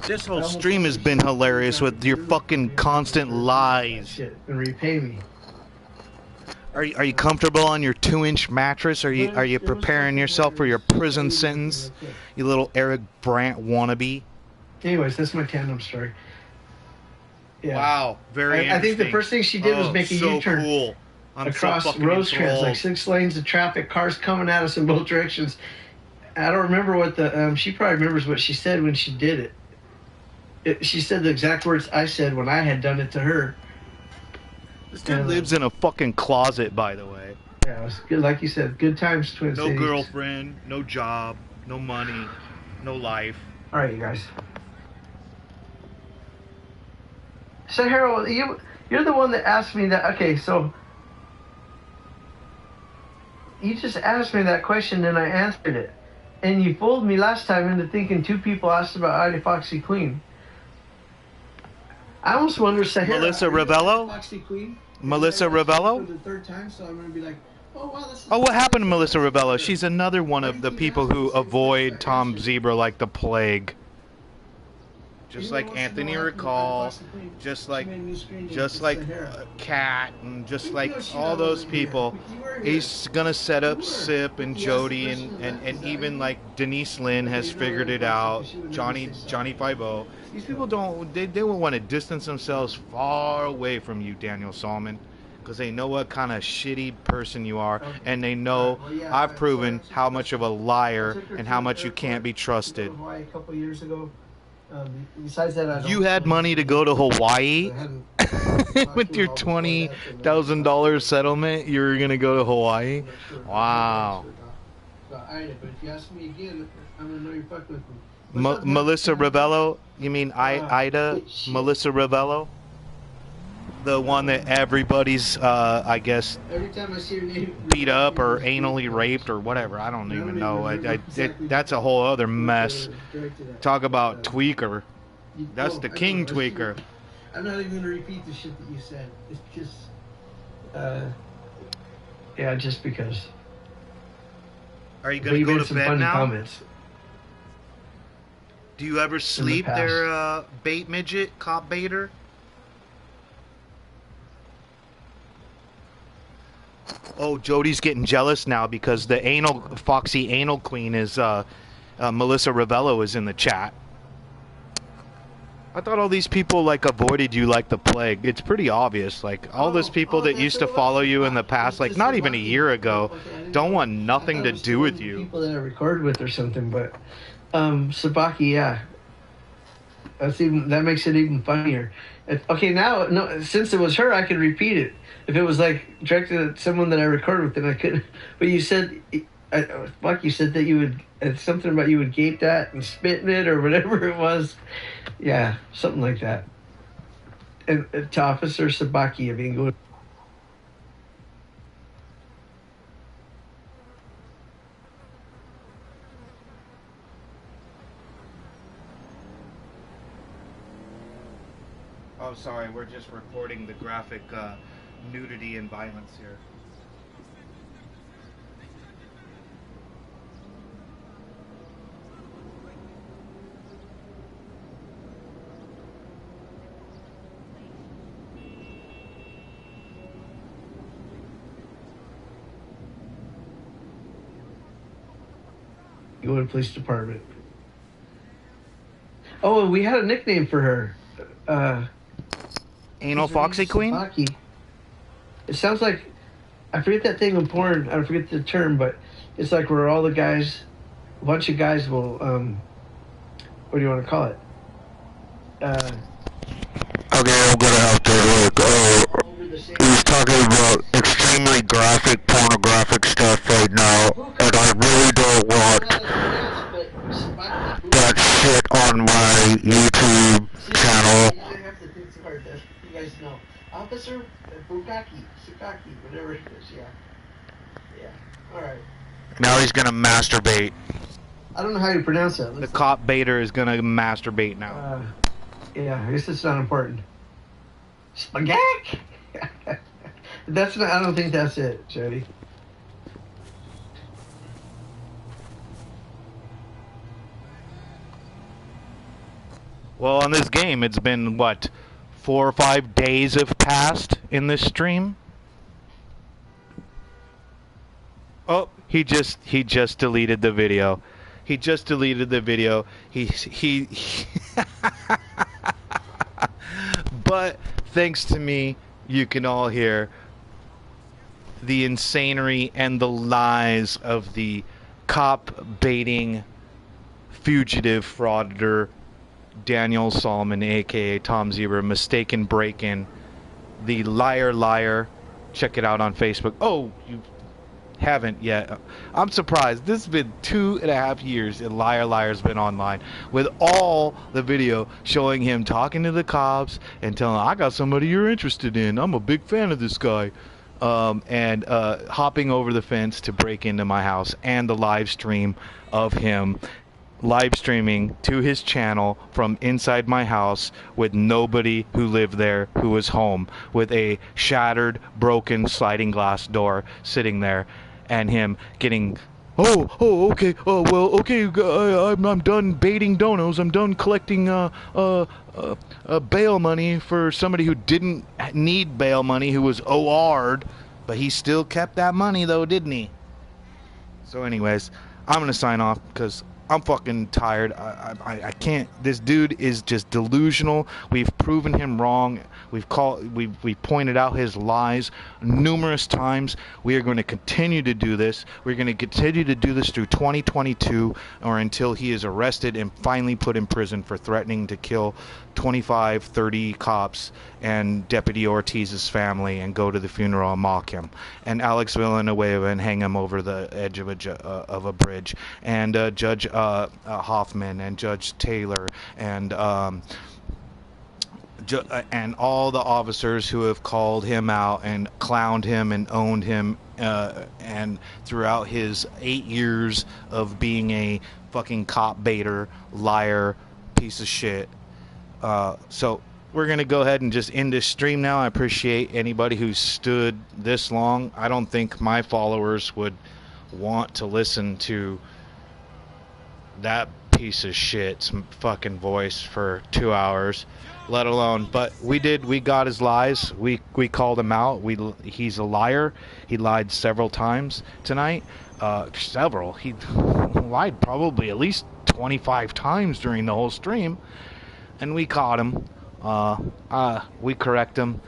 this whole stream has been hilarious with your fucking constant lies. And repay me. Are you comfortable on your 2-inch mattress? Are you preparing yourself for your prison sentence? You little Eric Brandt wannabe. Anyways, that's my tandem story. Yeah. Wow, very interesting. I think the first thing she did was make a U-turn cool. across Rosecrans, like 6 lanes of traffic, cars coming at us in both directions. I don't remember what the she probably remembers what she said when she did it. She said the exact words I said when I had done it to her. This dude lives in a fucking closet, by the way. Yeah, it was good. Like you said, good times, Twin Cities. No girlfriend, no job, no money, no life. All right, you guys. So Harold, you're the one that asked me that. Okay, so you just asked me that question and I answered it, and you fooled me last time into thinking 2 people asked about Ida Foxy Queen. I almost wonder, Sahara, Melissa Ravello? Foxy Queen? Melissa Ravello? For the 3rd time, so I'm gonna be like, oh wow, this is. Oh, what happened to Melissa Ravello? She's another one of the people who avoid Tom Zebra like the plague. Just like Anthony Recall, just like Kat, and just like all those people. He's gonna set up Sip and Jody and even like Denise Lynn has figured it out. Johnny 5-0. These people they will want to distance themselves far away from you, Daniel Solomon, because they know what kind of shitty person you are, and they know I've proven how much of a liar and how much you can't be trusted. A couple years ago. Besides that, You had money to go to Hawaii with your $20,000 settlement. You were gonna go to Hawaii. Wow. But if you ask me again, I'm gonna know you're fucking with me. Melissa Ravello? You mean Ida? Melissa Ravello? The one that everybody's, I guess, every time I see her name, beat up or anally raped or whatever. I don't even know. That's a whole other mess. Talk about tweaker. That's the king tweaker. I'm not even going to repeat the shit that you said. It's just, yeah, just because. Are you going to go to bed now? Comments. Do you ever sleep there, bait midget, cop baiter? Oh, Jody's getting jealous now because the Foxy Anal Queen is, Melissa Ravello is in the chat. I thought all these people, like, avoided you like the plague. It's pretty obvious. Like, all those people that used to follow you in the past, like, not even a year ago, don't want nothing to do with you. People that I recorded with or something, but, Sabaki, yeah. That makes it even funnier. Okay, now, no, since it was her, I could repeat it. If it was like directed at someone that I recorded with, then I couldn't. But you said, you said that you would, it's something about you would gape that and spit in it or whatever it was. Yeah, something like that. and to Officer Sabaki of England. Oh, sorry, we're just recording the graphic nudity and violence here. England Police Department. Oh, we had a nickname for her. Anal Foxy Queen? Sabaki. It sounds like, I forget that thing in porn, I forget the term, but it's like where all the guys, a bunch of guys will, what do you want to call it? Okay, I'm gonna have to look. He's talking about extremely graphic, pornographic stuff right now, and I really don't want that shit on my YouTube channel. You have to think so hard, you guys know. Officer Sukaki, whatever it is, yeah. Yeah, alright. Now he's gonna masturbate. I don't know how you pronounce that. The cop baiter is gonna masturbate now. Yeah, I guess it's not important. Spaghetti! That's not, I don't think that's it, Jody. Well, on this game, it's been, what, 4 or 5 days have passed in this stream? Oh, he just deleted the video. He just deleted the video. He But thanks to me, you can all hear the insanery and the lies of the cop baiting fugitive frauditor Daniel Solomon, aka Tom Zebra, mistaken break-in, the liar. Check it out on Facebook. Oh, you haven't yet. I'm surprised. This has been 2.5 years and Liar's been online with all the video showing him talking to the cops and telling them, I got somebody you're interested in. I'm a big fan of this guy. And hopping over the fence to break into my house, and the live stream of him live streaming to his channel from inside my house with nobody who lived there who was home, with a shattered, broken sliding glass door sitting there, and him getting, okay, I'm done baiting donos, I'm done collecting bail money for somebody who didn't need bail money, who was OR'd, but he still kept that money though, didn't he? So anyways, I'm gonna sign off because I'm fucking tired. I can't. This dude is just delusional. We've proven him wrong. We've pointed out his lies numerous times. We are going to continue to do this. We're going to continue to do this through 2022, or until he is arrested and finally put in prison for threatening to kill 25, 30 cops and Deputy Ortiz's family and go to the funeral and mock him, and Alex Villanueva and hang him over the edge of a bridge, and Judge Hoffman and Judge Taylor and all the officers who have called him out and clowned him and owned him and throughout his 8 years of being a fucking cop baiter, liar, piece of shit. So we're going to go ahead and just end this stream now. I appreciate anybody who stood this long. I don't think my followers would want to listen to that piece of shit's fucking voice for 2 hours, let alone, but we got his lies. We called him out. He's a liar. He lied several times tonight. He lied probably at least 25 times during the whole stream. And we caught him. We correct him.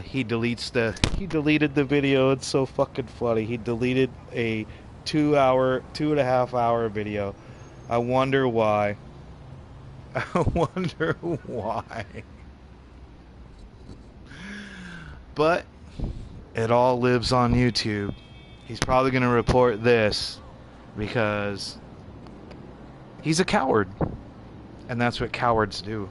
He deleted the video. It's so fucking funny. He deleted a 2.5 hour video. I wonder why. But it all lives on YouTube. He's probably going to report this because he's a coward. And that's what cowards do.